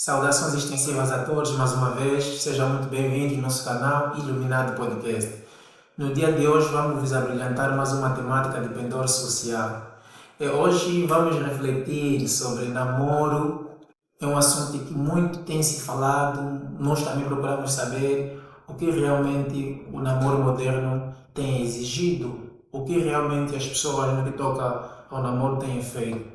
Saudações extensivas a todos mais uma vez, sejam muito bem-vindos ao nosso canal Iluminado Podcast. No dia de hoje vamos vos abrilhantar mais uma temática de pendor social. E hoje vamos refletir sobre namoro, é um assunto que muito tem se falado, nós também procuramos saber o que realmente o namoro moderno tem exigido, o que realmente as pessoas no que toca ao namoro têm feito.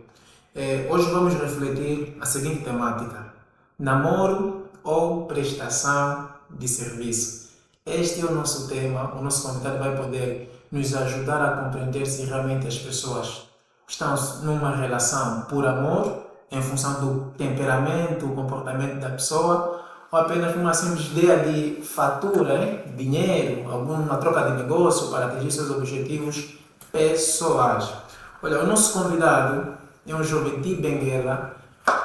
Hoje vamos refletir a seguinte temática: namoro ou prestação de serviço. Este é o nosso tema. O nosso convidado vai poder nos ajudar a compreender se realmente as pessoas estão numa relação por amor, em função do temperamento, o comportamento da pessoa, ou apenas numa simples ideia de fatura, dinheiro, alguma troca de negócio para atingir seus objetivos pessoais. Olha, o nosso convidado é um jovem de Benguela.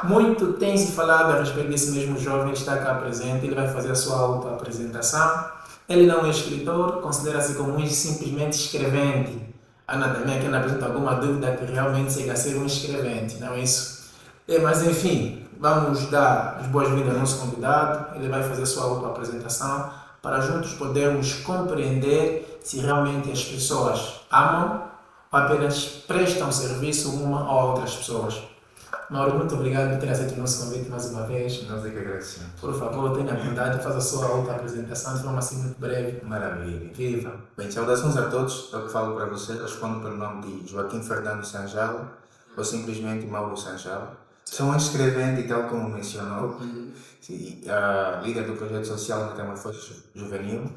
Muito tem se falado a respeito desse mesmo jovem, ele está cá presente, ele vai fazer a sua auto-apresentação. Ele não é escritor, considera-se como um simplesmente escrevente. Ana também aqui apresenta alguma dúvida que realmente chega a ser um escrevente, não é isso? Mas enfim, vamos dar as boas-vindas ao nosso convidado, ele vai fazer a sua auto-apresentação para juntos podermos compreender se realmente as pessoas amam ou apenas prestam serviço uma ou a outras pessoas. Mauro, muito obrigado por ter aceito o nosso convite mais uma vez. Nós é que agradecemos. Por favor, tenha vontade, faça a sua auto-apresentação de forma assim muito breve. Maravilha. Viva! Bem, saudações a todos. Eu que falo para vocês, eu respondo pelo nome de Joaquim Fernando Sanjalo, ou simplesmente Mauro Sanjalo. Sou um escrevente, tal como mencionou, líder do projeto social Metamorfose Juvenil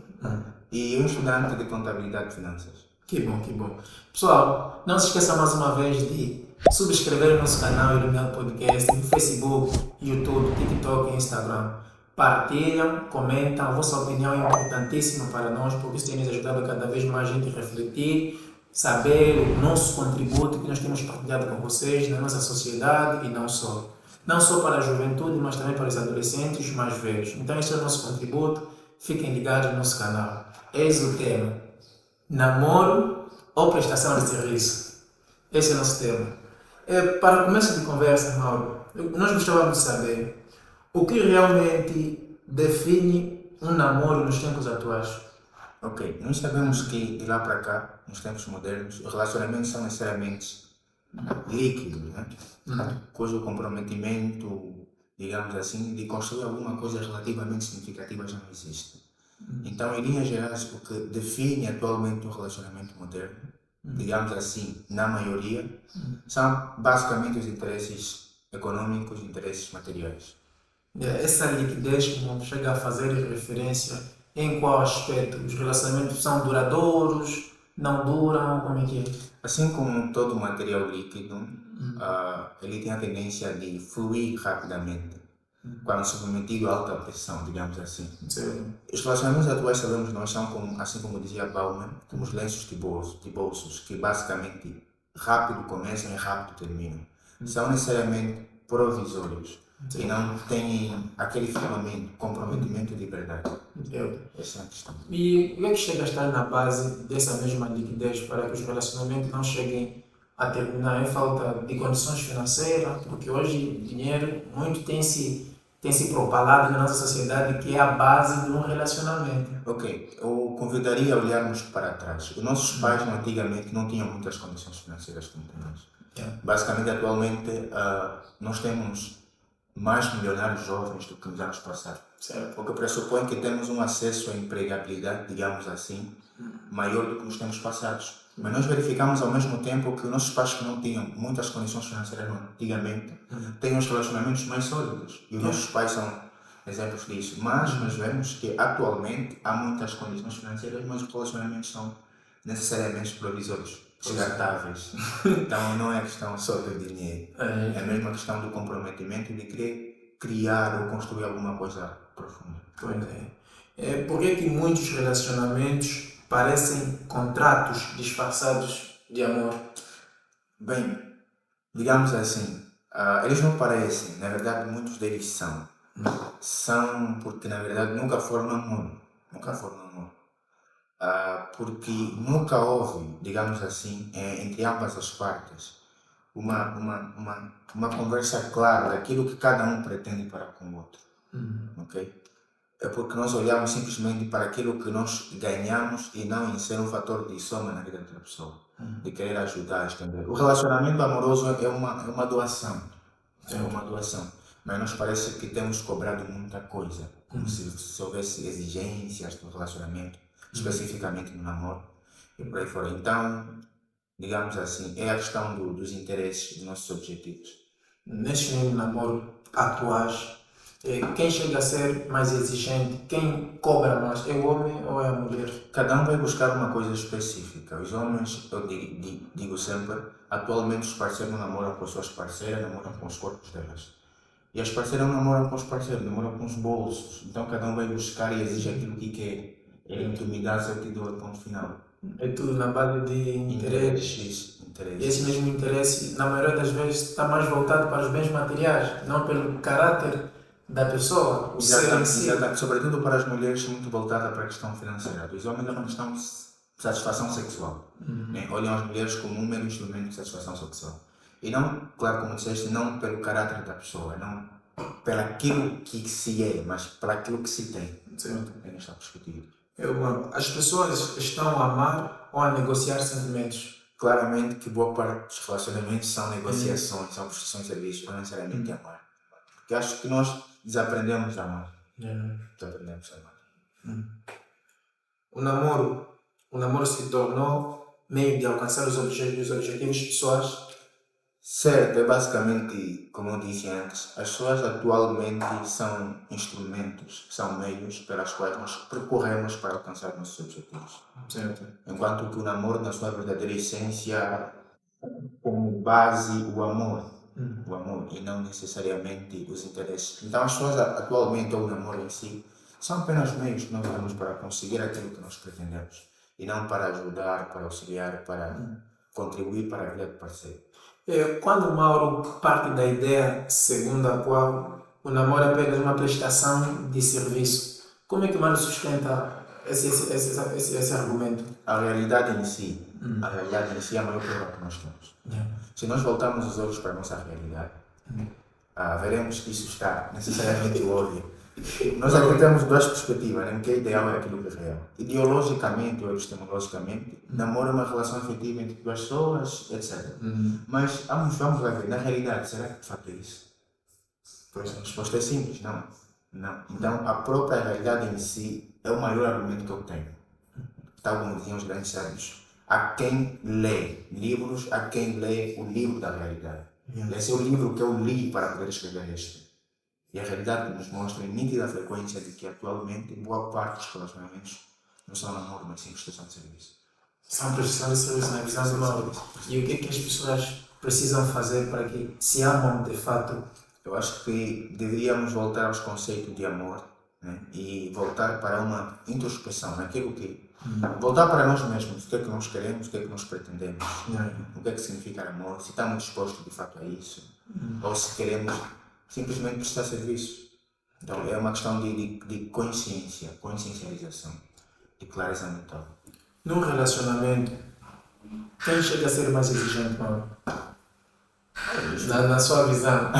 e um estudante de contabilidade e finanças. Que bom, que bom. Pessoal, não se esqueça mais uma vez de subscrever o nosso canal Iluminado Podcast no Facebook, YouTube, TikTok e Instagram. Partilham, comentam, a vossa opinião é importantíssima para nós, porque isso tem nos ajudado a cada vez mais a gente refletir, saber o nosso contributo que nós temos partilhado com vocês na nossa sociedade e não só. Não só para a juventude, mas também para os adolescentes e os mais velhos. Então esse é o nosso contributo, fiquem ligados no nosso canal. Eis o tema: namoro ou prestação de serviço. Esse é o nosso tema. Para começo de conversa, Mauro, nós gostávamos de saber o que realmente define um namoro nos tempos atuais. Ok, nós sabemos que de lá para cá, nos tempos modernos, os relacionamentos são necessariamente líquidos, né? Cujo comprometimento, digamos assim, de construir alguma coisa relativamente significativa já não existe. Então, em linhas gerais, o que define atualmente o relacionamento moderno, digamos assim, na maioria, são basicamente os interesses econômicos, interesses materiais. Essa liquidez que não chega a fazer referência em qual aspecto? Os relacionamentos são duradouros, não duram, como é que é? Assim como todo material líquido, ele tem a tendência de fluir rapidamente, quando submetido a alta pressão, digamos assim. Sim. Os relacionamentos atuais, sabemos nós, são como, assim como dizia Bauman, como os lenços de bolsos, que basicamente rápido começam e rápido terminam. São necessariamente provisórios e não têm aquele firmamento, comprometimento de verdade. Essa é a questão. E o que é que chega a estar na base dessa mesma liquidez para que os relacionamentos não cheguem a terminar? É falta de condições financeiras, porque hoje dinheiro muito tem se propalado na nossa sociedade, que é a base de um relacionamento. Ok, eu convidaria a olharmos para trás. Os nossos pais antigamente não tinham muitas condições financeiras como temos. Basicamente, atualmente, nós temos mais milionários jovens do que nos anos passados. Certo. O que pressupõe que temos um acesso à empregabilidade, digamos assim, maior do que nos tempos passados. Mas nós verificamos ao mesmo tempo que os nossos pais que não tinham muitas condições financeiras antigamente têm os relacionamentos mais sólidos. E os nossos pais são exemplos disso. Mas nós vemos que atualmente há muitas condições financeiras, mas os relacionamentos são necessariamente provisórios, descartáveis. Então não é questão só do dinheiro. É mesmo a questão do comprometimento e de querer criar ou construir alguma coisa profunda. Por que muitos relacionamentos parecem contratos disfarçados de amor? Bem, digamos assim, eles não parecem, na verdade muitos deles são. São porque na verdade nunca foram amor. Porque nunca houve, digamos assim, entre ambas as partes, uma conversa clara daquilo que cada um pretende para com o outro. Ok? É porque nós olhamos simplesmente para aquilo que nós ganhamos e não em ser um fator de soma na vida da outra pessoa, de querer ajudar, entender. O relacionamento amoroso é uma doação, é uma doação, mas nos parece que temos cobrado muita coisa, como se houvesse exigências do relacionamento, especificamente no namoro e por aí fora. Então, digamos assim, é a questão dos interesses, dos nossos objetivos. Nestes namoros atuais, quem chega a ser mais exigente, quem cobra mais, é o homem ou é a mulher? Cada um vai buscar uma coisa específica. Os homens, eu digo sempre, atualmente os parceiros não namoram com as suas parceiras, namoram com os corpos delas. E as parceiras não namoram com os parceiros, namoram com os bolsos. Então cada um vai buscar e exige aquilo que quer. É intimidade, certidão, ponto final. É tudo na base de interesses. E esse mesmo interesse, na maioria das vezes, está mais voltado para os bens materiais, não pelo caráter da pessoa, o ser em si. Sobretudo para as mulheres, muito voltada para a questão financeira. Os homens é uma questão de satisfação sexual. Né? Olham as mulheres como um mero instrumento de satisfação sexual. E não, claro, como disseste, não pelo caráter da pessoa, não pelo aquilo que se é, mas pelo aquilo que se tem. Certo. É nesta perspectiva. As pessoas estão a amar ou a negociar sentimentos? Claramente que boa parte dos relacionamentos são negociações, são prestações de serviços, não necessariamente amar. Porque acho que nós desaprendemos a amar. Desaprendemos a amar. O namoro se tornou meio de alcançar os objetivos pessoais. Certo, é basicamente, como eu disse antes, as pessoas atualmente são instrumentos, são meios pelas quais nós percorremos para alcançar nossos objetivos. Certo. Enquanto que o namoro, na sua verdadeira essência, como base o amor, e não necessariamente os interesses. Então as pessoas atualmente, ou o namoro em si, são apenas meios que nós usamos para conseguir aquilo que nós pretendemos, e não para ajudar, para auxiliar, para contribuir para a vida do parceiro. Quando o Mauro parte da ideia segundo a qual o namoro é apenas uma prestação de serviço, como é que o Mauro sustenta esse argumento? A realidade em si, é a maior prova que nós temos. Se nós voltarmos os olhos para a nossa realidade, veremos que isso está necessariamente óbvio. Nós acreditamos duas perspectivas, né? O que é ideal é aquilo que é real. Ideologicamente ou epistemologicamente, namoro é uma relação afetiva entre duas pessoas, etc. Mas vamos lá ver, na realidade, será que de facto é isso? Pois a resposta é simples, não. Então a própria realidade em si é o maior argumento que eu tenho. Tal como diziam os grandes sábios. Há quem lê livros, há quem lê o livro da realidade. Esse é o livro que eu li para poder escrever este. E a realidade nos mostra em nítida frequência de que atualmente boa parte dos relacionamentos não são namoro, mas sim prestação de serviço. São prestação de serviço na visão do Mauro. E o que é que as pessoas precisam fazer para que se amam de fato? Eu acho que deveríamos voltar aos conceitos de amor, né? E voltar para uma introspeção, naquilo que voltar para nós mesmos, o que é que nós queremos, o que é que nós pretendemos, o que é que significa amor, se estamos dispostos de fato a isso, ou se queremos simplesmente prestar serviço. Então é uma questão de consciencialização, de clareza mental. Num relacionamento, quem chega a ser mais exigente, Mauro? Na sua visão.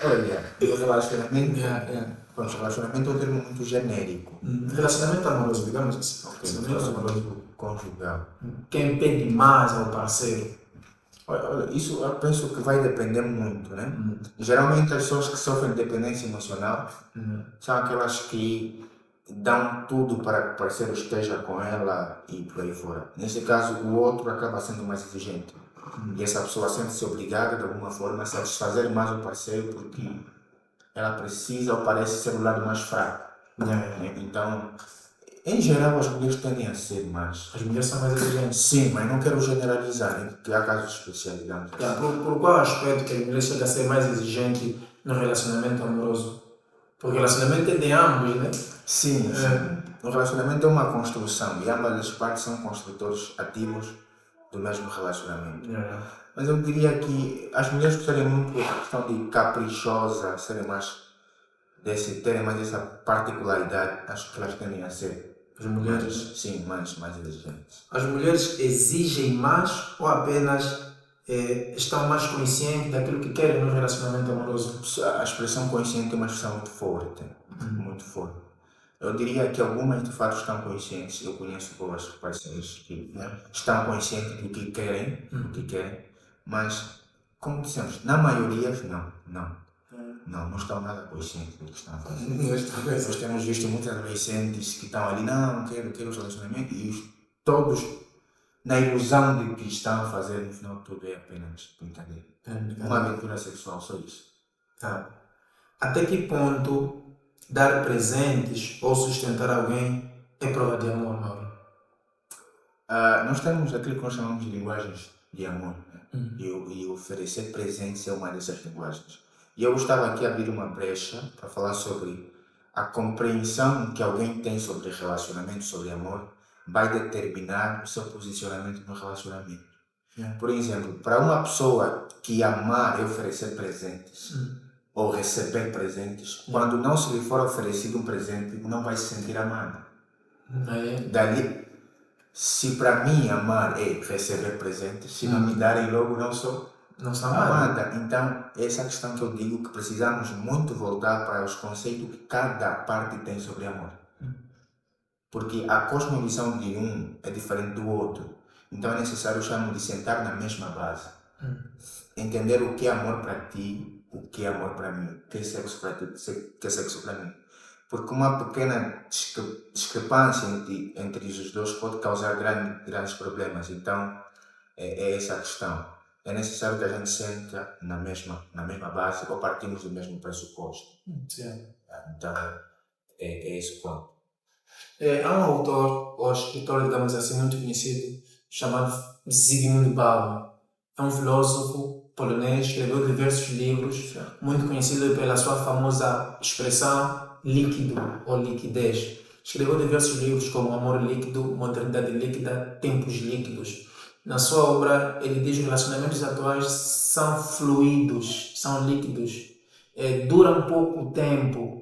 Olha, o relacionamento é um termo muito genérico. Relacionamento amoroso, digamos assim. Relacionamento amoroso conjugal. Quem pede mais ao parceiro? Olha, isso eu penso que vai depender muito, né? Geralmente as pessoas que sofrem de dependência emocional são aquelas que dão tudo para que o parceiro esteja com ela e por aí fora. Nesse caso, o outro acaba sendo mais exigente. E essa pessoa sente-se obrigada, de alguma forma, a satisfazer mais o parceiro porque ela precisa ou parece ser o lado mais fraco. Então, em geral, as mulheres tendem a ser mais. As mulheres são mais exigentes? Sim, mas não quero generalizar, porque há casos especiais, digamos assim. Por qual aspecto que a mulher chega a ser mais exigente no relacionamento amoroso? Porque o relacionamento é de ambos, né? Sim. O relacionamento é uma construção e ambas as partes são construtores ativos do mesmo relacionamento. Mas eu diria que as mulheres gostariam muito da questão de caprichosa, terem mais essa particularidade, acho que elas tendem a ser. As mulheres? Sim, mais exigentes. As mulheres exigem mais ou apenas estão mais conscientes daquilo que querem no relacionamento amoroso? A expressão consciente é uma expressão muito forte, muito forte. Eu diria que algumas de fato estão conscientes. Eu conheço boas parceiras que estão conscientes do que querem, mas, como dissemos, na maioria não estão nada conscientes do que estão a fazer. Nós temos visto muitos adolescentes que estão ali, não, quero relacionamento, e todos na ilusão de que estão a fazer, no final tudo é apenas brincadeira. Uma aventura sexual, só isso. Tá. Até que ponto dar presentes ou sustentar alguém é prova de amor, Mauro? Nós temos aquilo que nós chamamos de linguagens de amor, né? E oferecer presentes é uma dessas linguagens. E eu gostava aqui de abrir uma brecha para falar sobre a compreensão que alguém tem sobre relacionamento, sobre amor, vai determinar o seu posicionamento no relacionamento. Por exemplo, para uma pessoa que amar e oferecer presentes, ou receber presentes, quando não se lhe for oferecido um presente, não vai se sentir amado. Dali, se para mim amar é receber presentes, se não me darem logo não sou amada. Então, essa é a questão que eu digo que precisamos muito voltar para os conceitos que cada parte tem sobre amor. Porque a cosmovisão de um é diferente do outro. Então é necessário, eu chamo de sentar na mesma base. Entender o que é amor para ti, o que é amor para mim, o que é sexo para ti, o que é sexo para mim. Porque uma pequena discrepância entre os dois pode causar grandes problemas. Então é essa a questão. É necessário que a gente sente na mesma base ou partimos do mesmo pressuposto. Então é esse o ponto. Há um autor, ou escritor, digamos assim, muito conhecido, chamado Zygmunt Bauman. É um filósofo polonês, escreveu diversos livros, muito conhecido pela sua famosa expressão líquido ou liquidez. Escreveu diversos livros como Amor Líquido, Modernidade Líquida, Tempos Líquidos. Na sua obra, ele diz que os relacionamentos atuais são fluidos, são líquidos, duram pouco tempo.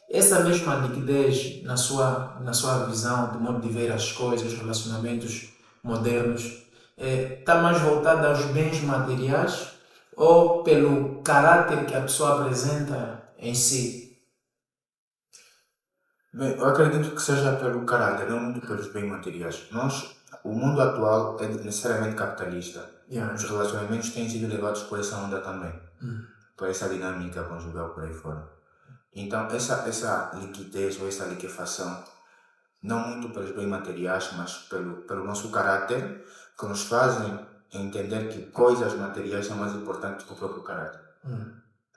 Essa mesma liquidez, na sua visão, do modo de ver as coisas, os relacionamentos modernos, está mais voltada aos bens materiais ou pelo caráter que a pessoa apresenta em si? Bem, eu acredito que seja pelo caráter, não muito pelos bens materiais. O mundo atual é necessariamente capitalista. Os relacionamentos têm sido levados por essa onda também, por essa dinâmica conjugal por aí fora. Então, essa liquidez ou essa liquefação, não muito pelos bens materiais, mas pelo nosso caráter, que nos fazem entender que coisas materiais são mais importantes que o próprio caráter.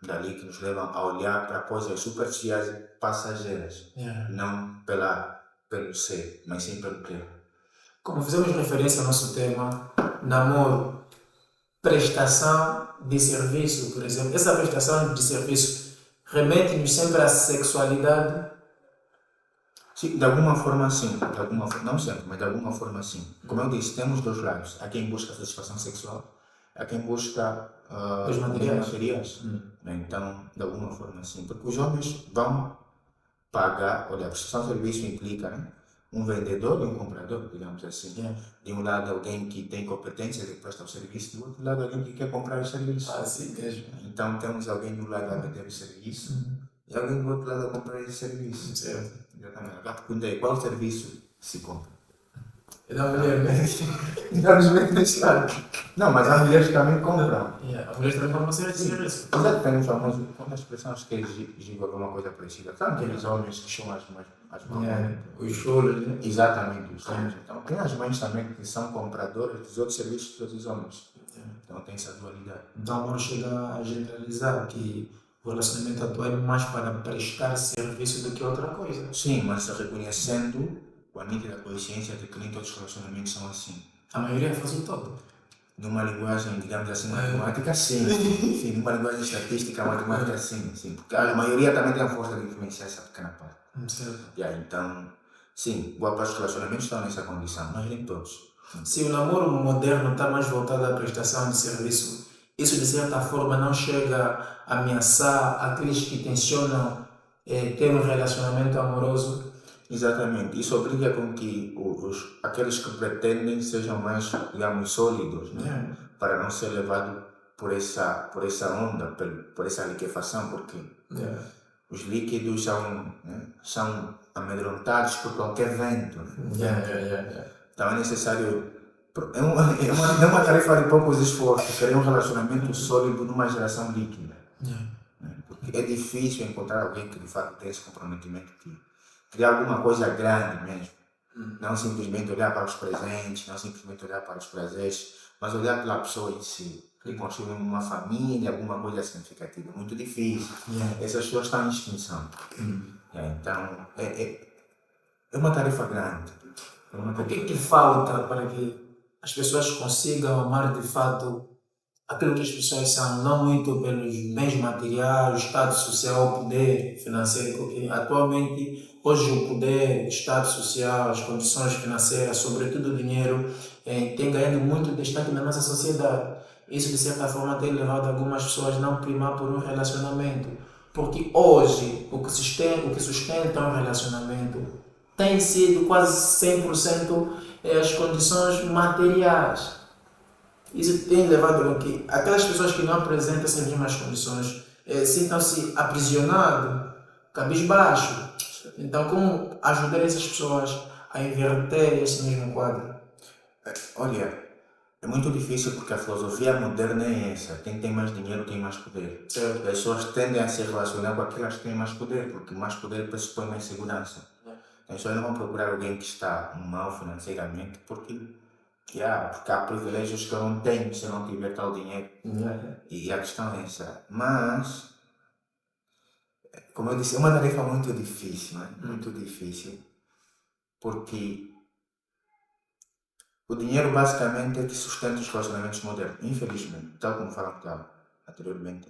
Dali que nos levam a olhar para coisas superficiais e passageiras, não pelo ser, mas sim pelo que. Como fizemos referência ao nosso tema, namoro, prestação de serviço, por exemplo. Essa prestação de serviço remete-nos sempre à sexualidade? Sim, de alguma forma sim. Não sempre, mas de alguma forma sim. Como eu disse, temos dois lados. Há quem busca satisfação sexual, há quem busca os materiais. Então, de alguma forma sim. Porque os homens vão pagar, olha, a prestação de serviço implica, né? Um vendedor e um comprador, digamos assim. De um lado, alguém que tem competência de prestar o serviço, do outro lado, alguém que quer comprar o serviço. Sim mesmo. Então, temos alguém do lado a vender o serviço e alguém do outro lado a comprar esse serviço. Certo. Exatamente. A pergunta é: qual serviço se compra? É da mulher, né? Infelizmente nesse lado. Não, mas as mulheres também compram. As mulheres também compram serviço. Exato, tem um famoso, quando a expressão acho que é giga alguma coisa parecida. Sabe aqueles homens que chamam as mães? Os choros, né? Exatamente, os homens. Então, tem as mães também que são compradoras dos outros serviços dos outros homens. Então, tem essa dualidade. Então, não chega a generalizar que o relacionamento atual é mais para prestar serviço do que outra coisa. Sim, mas reconhecendo com a nítida consciência de que nem todos os relacionamentos são assim. A maioria faz o todo. Numa linguagem, digamos assim, matemática, sim. Sim, numa linguagem estatística, matemática, sim. Porque a maioria também tem a força de influenciar essa pequena parte. Certo. Então, sim, boa parte dos relacionamentos estão nessa condição, mas nem todos. Se o namoro moderno está mais voltado à prestação de serviço, isso de certa forma não chega a ameaçar aqueles que tensionam ter um relacionamento amoroso? Exatamente. Isso obriga com que aqueles que pretendem sejam mais, digamos, sólidos, né? para não ser levado por essa onda, por essa liquefação, porque os líquidos são amedrontados por qualquer vento. Então é necessário. É uma tarefa de poucos esforços criar um relacionamento sólido numa geração líquida. Porque é difícil encontrar alguém que de fato tem esse comprometimento de criar alguma coisa grande mesmo. Não simplesmente olhar para os presentes, não simplesmente olhar para os prazeres, mas olhar pela pessoa em si. E construir uma família, alguma coisa significativa. Muito difícil. Essas pessoas estão em extinção. Então, é uma tarefa grande. O que falta para que as pessoas consigam amar de fato aquilo que as pessoas são, não muito pelos bens materiais, o status social, o poder financeiro, porque atualmente, hoje o poder, o status social, as condições financeiras, sobretudo o dinheiro, tem ganhado muito destaque na nossa sociedade. Isso, de certa forma, tem levado algumas pessoas a não primar por um relacionamento. Porque hoje, o que sustenta um relacionamento tem sido quase 100% as condições materiais. Isso tem levado a que aquelas pessoas que não apresentam essas mesmas condições sintam-se aprisionados, cabisbaixo. Então, como ajudar essas pessoas a inverter esse mesmo quadro? Olha, é muito difícil porque a filosofia moderna é essa. Quem tem mais dinheiro tem mais poder. As pessoas tendem a se relacionar com aquelas que têm mais poder, porque mais poder pressupõe mais segurança. As pessoas não vão procurar alguém que está mal financeiramente porque há privilégios que eu não tenho se eu não tiver tal dinheiro. E a questão é essa. Mas, como eu disse, é uma tarefa muito difícil, muito difícil, porque o dinheiro basicamente é que sustenta os relacionamentos modernos. Infelizmente, tal como falamos anteriormente,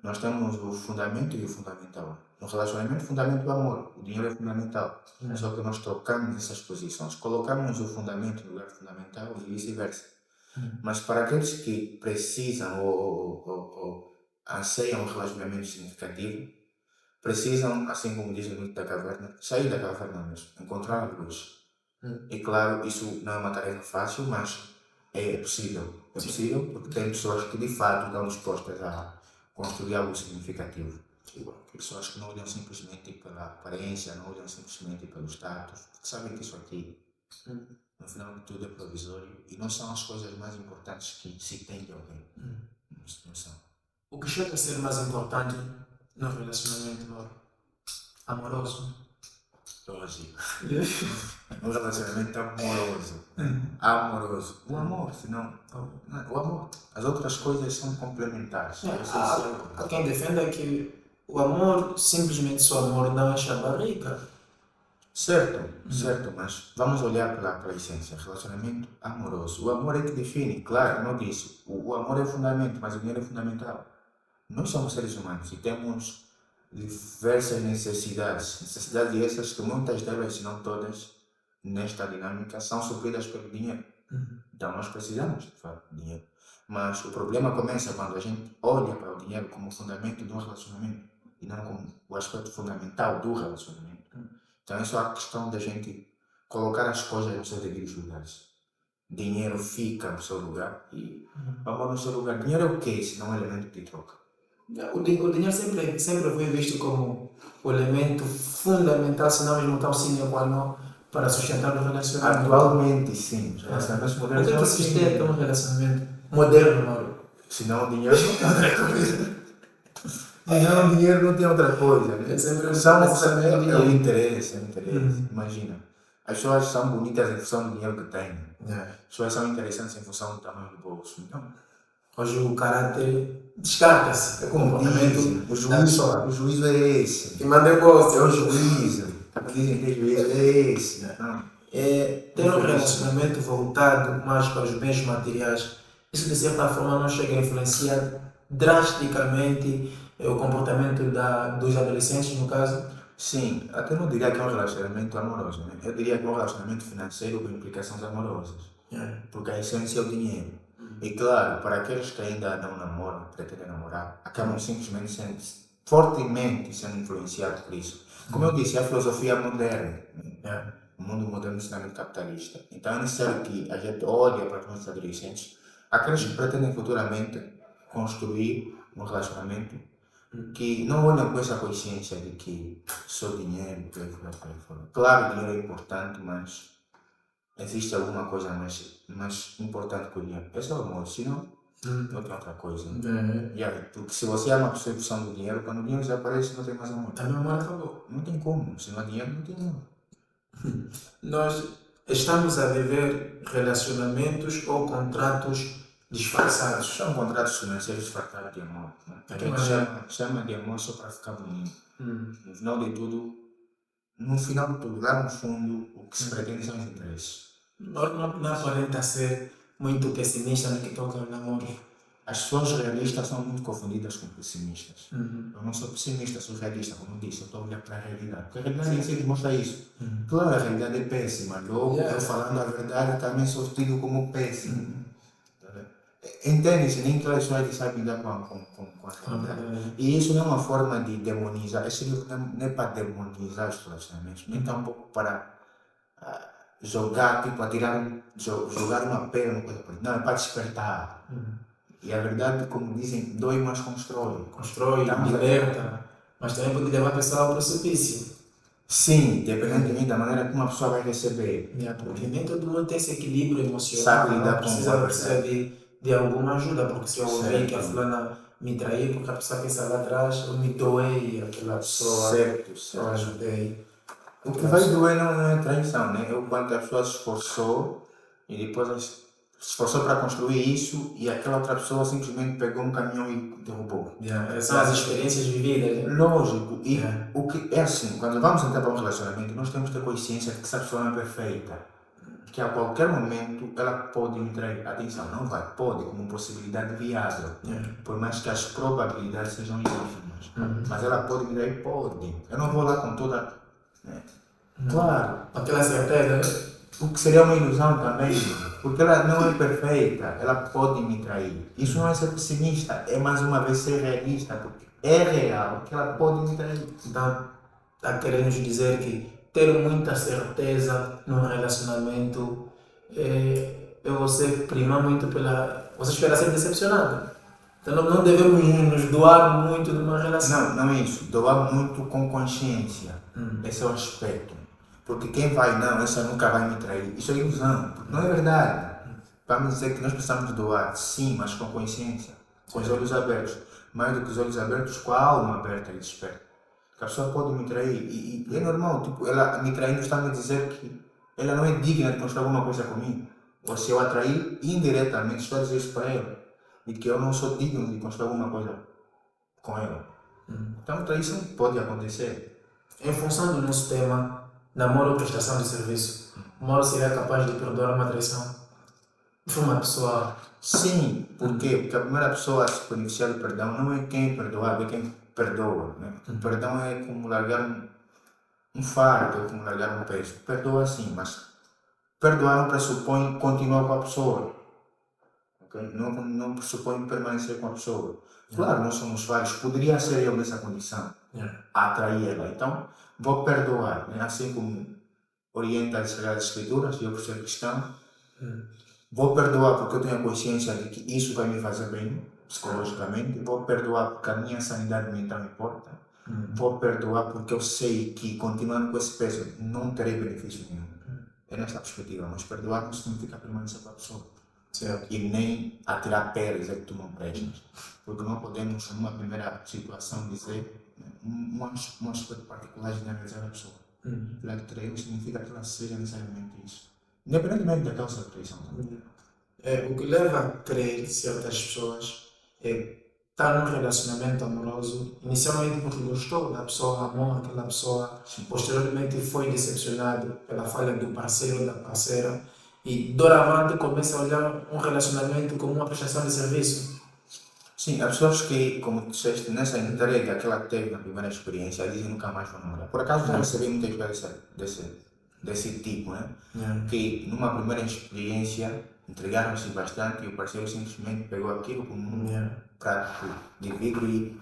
nós temos o fundamento e o fundamental. No relacionamento, o fundamento do amor. O dinheiro é fundamental. Só que nós trocamos essas posições. Colocamos o fundamento no lugar fundamental e vice-versa. Mas para aqueles que precisam ou anseiam um relacionamento significativo, precisam, assim como diz o mito da caverna, sair da caverna mesmo, encontrar a luz. E claro, isso não é uma tarefa fácil, mas é possível. É possível porque tem pessoas que de fato estão dispostas a construir algo significativo. Pessoas que não olham simplesmente pela aparência, não olham simplesmente pelo status, porque sabem que isso aqui, no final de tudo, é provisório e não são as coisas mais importantes que se tem de alguém. Não são. O que chega a ser mais importante no relacionamento amoroso? Lógico. Um relacionamento amoroso. O amor, senão. O amor. As outras coisas são complementares. Há quem defenda que o amor, simplesmente só amor, não enche a barriga. Certo, mas vamos olhar pela essência. Relacionamento amoroso. O amor é que define, claro, como eu disse, o amor é o fundamento, mas o dinheiro é fundamental. Nós somos seres humanos e temos diversas necessidades essas que muitas delas, se não todas, nesta dinâmica, são supridas pelo dinheiro. Então nós precisamos, de fato, de dinheiro. Mas o problema começa quando a gente olha para o dinheiro como fundamento de um relacionamento e não como o aspecto fundamental do relacionamento. Então é só a questão da gente colocar as coisas nos seus devidos lugares. Dinheiro fica no seu lugar e amor no seu lugar. Dinheiro é o quê, se não é um elemento de troca? O dinheiro sempre foi visto como o elemento fundamental, se não mesmo tão sine qua non, para sustentar o relacionamento. Atualmente, sim. Os relacionamentos modernos O que sustenta um relacionamento moderno, Mauro? Se não o dinheiro não tem outra coisa. O dinheiro não tem outra coisa. Né? É o interesse. Imagina. As pessoas são bonitas em função do dinheiro que têm. As pessoas são interessantes em função do tamanho do bolso. Então, hoje o caráter descarta-se. É comportamento. O juízo é esse. E manda eu gosto. É o juízo. Dizem que o juízo é esse. Ter um relacionamento voltado mais para os bens materiais, isso de certa forma não chega a influenciar drasticamente o comportamento dos adolescentes, no caso? Sim, até não diria que é um relacionamento amoroso, né? Eu diria que é um relacionamento financeiro com implicações amorosas. Porque a essência é o dinheiro. E claro, para aqueles que ainda não namoram, pretendem namorar, acabam simplesmente fortemente sendo influenciados por isso. Como eu disse, é a filosofia moderna. O mundo moderno é extremamente capitalista. Então é necessário que a gente olhe para os nossos adolescentes Aqueles que pretendem futuramente construir um relacionamento que não olham com essa consciência de que só dinheiro, por aí fora, por aí fora. Claro, dinheiro é importante, mas existe alguma coisa mais importante que o dinheiro. É só o amor, senão não tem outra coisa. Porque se você ama a percepção do dinheiro, quando o dinheiro desaparece, não tem mais amor. Também o amor acabou. Não tem como, se não há dinheiro, não tem amor. Nós estamos a viver relacionamentos ou contratos disfarçados. São contratos financeiros disfarçados de amor. A gente chama de amor só para ficar bonito. No final de tudo, lá no fundo, o que se pretende são os interesses. Não aparenta ser muito pessimista no que toca ao namoro. As pessoas realistas são muito confundidas com pessimistas. Eu não sou pessimista, sou realista, como eu disse, eu estou a olhar para a realidade. Porque a realidade em si mostra isso. Claro, a realidade é péssima, logo eu falando a verdade também sou tido como péssimo. Entende-se, nem todas as pessoas sabem lidar com a realidade. E isso não é uma forma de demonizar, isso não é para demonizar os relacionamentos, nem tampouco para jogar, tipo, jogar uma pedra no coisa. Não, é para despertar. E a verdade, como dizem, dói, mas constrói. Constrói, liberta, mas também pode levar a pessoa ao precipício. Sim, dependendo da maneira como a pessoa vai receber. Porque nem todo mundo tem esse equilíbrio emocional. Sabe lidar com precisa de alguma ajuda, porque se eu ouvir que a fulana me traiu, porque a pessoa pensa lá atrás, eu me doei aquela pessoa. Certo. Eu ajudei. O que vai doer não é traição, né? É o quanto a pessoa se esforçou e depois se esforçou para construir isso e aquela outra pessoa simplesmente pegou um caminhão e derrubou. São as experiências vividas. Lógico. E o que é assim, quando vamos entrar para um relacionamento, nós temos que ter consciência de que essa pessoa não é perfeita. Que a qualquer momento ela pode me trair. Atenção, não vai, pode, como possibilidade viável. Por mais que as probabilidades sejam ínfimas. Mas ela pode me trair? Pode. Eu não vou lá com toda. Claro. Aquela certeza, O que seria uma ilusão também, porque ela não é perfeita, ela pode me trair. Isso não é ser pessimista, é mais uma vez ser realista, porque é real que ela pode me trair. Então, está querendo nos dizer que ter muita certeza num relacionamento é você primar muito você espera ser decepcionado. Então não devemos nos doar muito numa relação. Não é isso. Doar muito com consciência. Esse é o aspecto. Porque quem vai, não, essa nunca vai me trair. Isso é ilusão. Não é verdade. Vamos dizer que nós precisamos doar, sim, mas com consciência. Com os olhos abertos. Mais do que os olhos abertos, com a alma aberta e desperta. Que a pessoa pode me trair. E é normal. Tipo, ela me traindo está me dizer que ela não é digna de construir alguma coisa comigo. Ou se eu a trair, indiretamente, estou a dizer isso para ela. E que eu não sou digno de construir alguma coisa com ela. Então, traição pode acontecer. Em função do nosso tema, namoro ou prestação de serviço, o Mauro seria capaz de perdoar uma traição de uma pessoa? Sim, por quê? Porque a primeira pessoa a se beneficiar do perdão não é quem é perdoado, é quem perdoa. Né? O perdão é como largar um fardo, é como largar um peso. Perdoa sim, mas perdoar não pressupõe continuar com a pessoa. Okay? Não pressupõe permanecer com a pessoa. Claro, nós somos vários. Poderia ser eu nessa condição, a atrair ela. Então, vou perdoar. Né? Assim como orienta as Sagradas Escrituras, eu por ser cristão, vou perdoar porque eu tenho a consciência de que isso vai me fazer bem, psicologicamente. Vou perdoar porque a minha sanidade mental importa. Vou perdoar porque eu sei que, continuando com esse peso, não terei benefício nenhum. É nessa perspectiva. Mas perdoar não significa permanecer com a pessoa. Certo. E nem atirar pedras é que tu não prestas. Porque não podemos, numa primeira situação, dizer um aspecto particular de analisar a pessoa. Ela que traiu significa que ela seja necessariamente isso. Independentemente da causa da traição. O que leva a crer certas pessoas é estar num relacionamento amoroso, inicialmente porque gostou da pessoa, amou aquela pessoa, posteriormente foi decepcionado pela falha do parceiro ou da parceira, e doravante começa a olhar um relacionamento como uma prestação de serviço. Sim, há pessoas que, como tu disseste, nessa entrega que ela teve na primeira experiência, dizem nunca mais vão namorar. Por acaso já recebi muitas vezes desse tipo, né? Que numa primeira experiência entregaram-se bastante e o parceiro simplesmente pegou aquilo como um prato de vidro e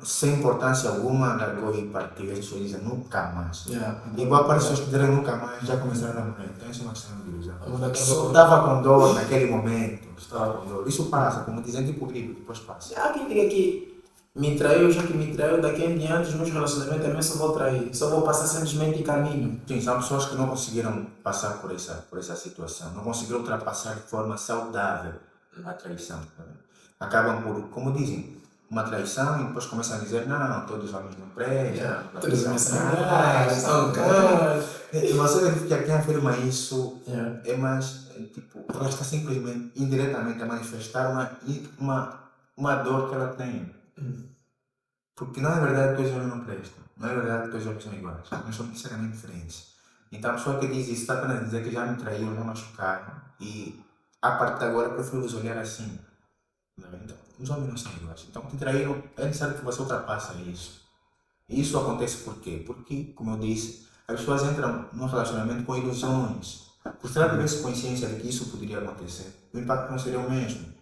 sem importância alguma, largou e partiu. As pessoas dizem nunca mais. Yeah. Igual para as pessoas que disseram nunca mais, já começaram a morrer. Então isso é uma questão de ilusão. Agora Só estava com dor naquele momento. Estava com dor. Isso passa, como dizem, tipo gripe, depois passa. Há quem diga que me traiu, já que me traiu, daqui em diante, os meus relacionamentos também só vou trair. Só vou passar simplesmente em caminho. Sim, são pessoas que não conseguiram passar por essa situação. Não conseguiram ultrapassar de forma saudável a traição. Tá vendo? Acabam por, como dizem, uma traição e depois começam a dizer não, todos os homens não prestam. Todos começam a são caras. Mas eu acredito que quem afirma isso Yeah. é mais, tipo, ela está simplesmente, indiretamente, a manifestar uma dor que ela tem. Porque não é verdade que os homens não prestam. Não é verdade que os homens são iguais. Nós somos sinceramente diferentes. Então a pessoa que diz isso está apenas a dizer que já me traiu, já machucaram. E a partir de agora prefiro vos olhar assim. Então, os homens não são iguais. Então te traíram, é necessário que você ultrapassa isso. E isso acontece por quê? Porque, como eu disse, as pessoas entram num relacionamento com ilusões. Por se ela tivesse consciência de que isso poderia acontecer, o impacto não seria o mesmo.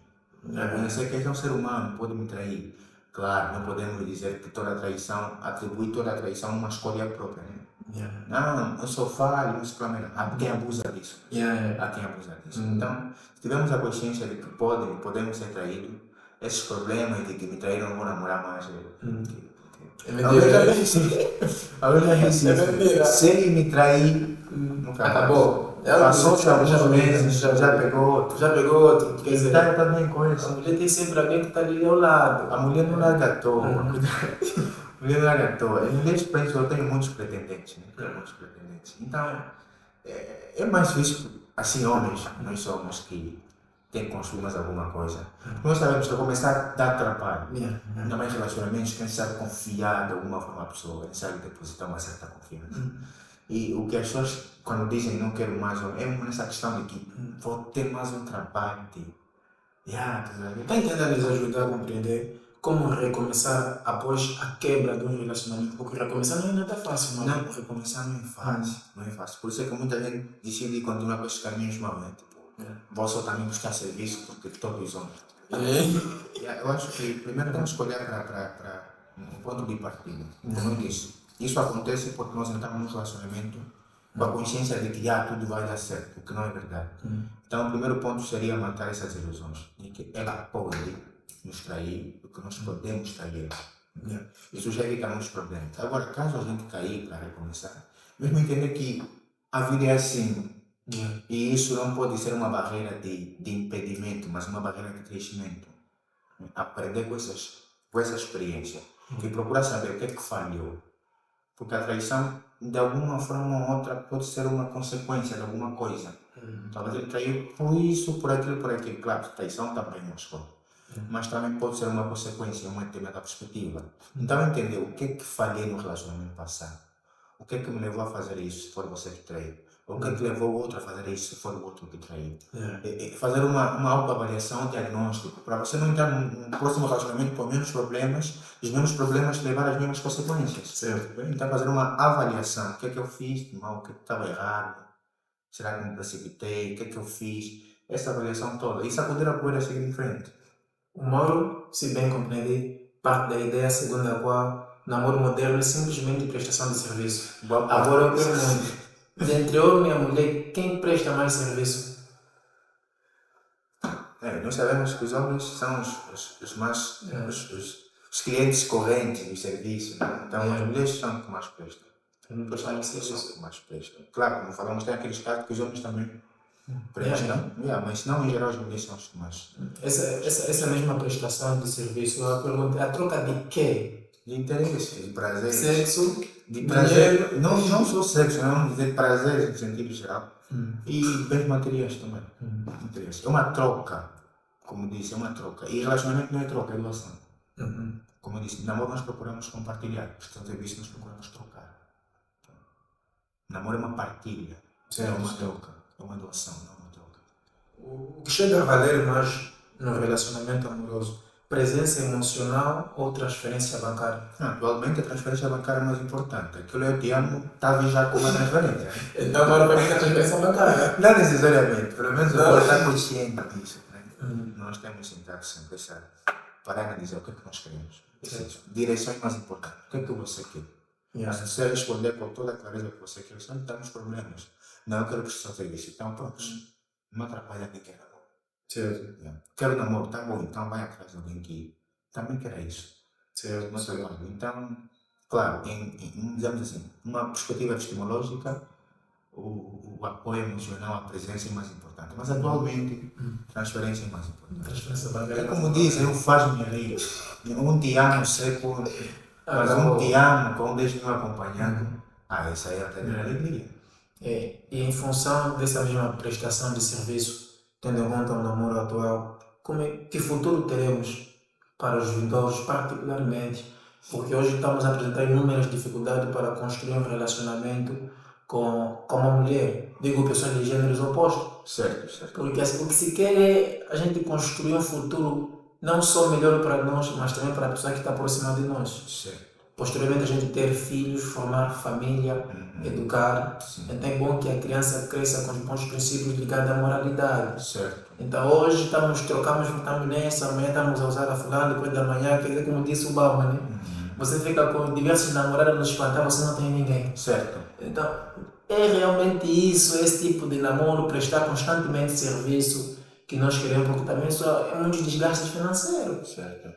Reconhecer que é um ser humano, pode me trair. Claro, não podemos dizer que toda traição, atribui toda a traição a uma escolha própria. Né? Yeah. Não, eu sou falho, não sei como. Há quem abusa disso. Yeah. Há quem abusa disso. Então, se tivermos a consciência de que podemos ser traídos, esses problemas de que me traíram, não vou namorar mais. É mentira. Alguém disse É isso. mentira. Se ele me trair, nunca mais. Acabou. Passou-se alguns meses, já já pegou outro. Já pegou outro. Quer dizer, Está bem com a isso. mulher tem sempre alguém que está ali ao lado. A mulher não larga à toa. A mulher não larga à toa. As mulheres pensam, eu tenho muitos pretendentes. Né? Tenho muitos pretendentes. Então, é mais difícil, assim, homens, nós somos que têm que construir mais alguma coisa. Nós sabemos que começar a dar trabalho. Yeah. Ainda mais relacionamentos que é necessário confiar de alguma forma na pessoa, é necessário depositar uma certa confiança. E o que as pessoas, quando dizem não quero mais, é nessa questão de que vou ter mais um trabalho. Está tentando nos ajudar a compreender como recomeçar após a quebra de um relacionamento. Porque recomeçar não é nada fácil, Não, recomeçar não é fácil. Não é fácil. Por isso é que muita gente decide continuar com esses caminhos mal. Né? Tipo, vou só também buscar serviço porque todos os homens. Eu acho que primeiro temos que olhar para um ponto de partida. Como eu disse, isso acontece porque nós entramos num relacionamento com a consciência de que tudo vai dar certo, o que não é verdade. Então o primeiro ponto seria matar essas ilusões, de que ela pode nos trair, porque nós podemos trair. Isso já evita muitos problemas. Agora, caso a gente cair para recomeçar, mesmo entender que a vida é assim, e isso não pode ser uma barreira de impedimento, mas uma barreira de crescimento. Aprender com essa experiência e procurar saber o que é que falhou. Porque a traição, de alguma forma ou outra, pode ser uma consequência de alguma coisa. Talvez ele traiu por isso, por aquilo. Claro, traição também é uma escolha. Mas também pode ser uma consequência, uma determinada perspectiva. Então entender o que é que falhei no relacionamento passado. O que é que me levou a fazer isso, se for você que traiu. O que é que levou o outro a fazer isso, se for o outro que traiu. Fazer uma autoavaliação, um diagnóstico, para você não entrar num próximo relacionamento com menos problemas, os mesmos problemas levar às mesmas consequências. Certo. Então fazer uma avaliação, o que é que eu fiz de mal, o que estava errado, será que me precipitei, o que é que eu fiz, essa avaliação toda, e sacudir a poeira a seguir em frente. O namoro, se bem compreendi, parte da ideia segundo a qual namoro moderno é simplesmente prestação de serviço. Agora eu pergunto, entre o homem e a mulher, quem presta mais serviço? Nós sabemos que os homens são os clientes correntes do serviço, né? Então as mulheres são os que mais prestam. Claro, como falamos, tem aqueles casos que os homens também prestam, mas não em geral as mulheres são os que mais. Essa mesma prestação de serviço, a pergunta, a troca de quê? De interesse, de prazer. Sexo, de prazer, não só sexo, não dizer prazer no sentido geral. E bens materiais também. É uma troca, como disse, é uma troca. E relacionamento não é troca, é doação. Como eu disse, namoro nós procuramos compartilhar, prestação de serviço nós procuramos trocar. Namoro é uma partilha, é uma troca, é uma doação, não é uma troca. O que chega a valer mais no relacionamento amoroso? Presença emocional ou transferência bancária? Atualmente a transferência bancária é mais importante. Aquilo eu te amo, está a vir já com uma transferência. Então agora vai ficar a transferência bancária? Não necessariamente, pelo menos eu vou estar consciente disso. Né? Nós temos que sentar sempre, parar e dizer o que é que nós queremos. Direção é mais importante. O que é que você quer? Yeah. Se você responder com toda a clareza que você quer, senão estamos problemas. Não, eu quero prestar serviço. Então, pronto. Não atrapalha quem quer namoro. Certo. Yeah. Quero namoro, tá bom. Então vai atrás de alguém que também quer isso. Certo. Não atrapalha. Então, claro, digamos assim, uma perspectiva epistemológica, o apoio emocional, a presença é mais importante. Mas atualmente, transferência é mais importante. Transferência É bancária. como dizem, eu faz-me rir. Um te amo seco, mas um te amo com 10 mil acompanhando. Essa aí é a verdadeira alegria. E em função dessa mesma prestação de serviço, tendo em conta o namoro atual, que futuro teremos para os idosos particularmente? Porque hoje estamos a apresentar inúmeras dificuldades para construir um relacionamento com uma mulher, digo pessoas de gêneros opostos. Certo. Porque assim, o que se quer é a gente construir um futuro não só melhor para nós, mas também para a pessoa que está próxima de nós. Certo. Posteriormente a gente ter filhos, formar família, educar. Então é bom que a criança cresça com os bons princípios ligados à moralidade. Certo. Então hoje trocamos nessa, amanhã estamos a usar a fulana, depois da manhã, quer dizer, como disse o Bauman, né? Você fica com diversos namorados no espantar, você não tem ninguém. Certo. Então é realmente isso, esse tipo de namoro, prestar constantemente serviço que nós queremos, porque também isso é muito desgaste financeiro. Certo.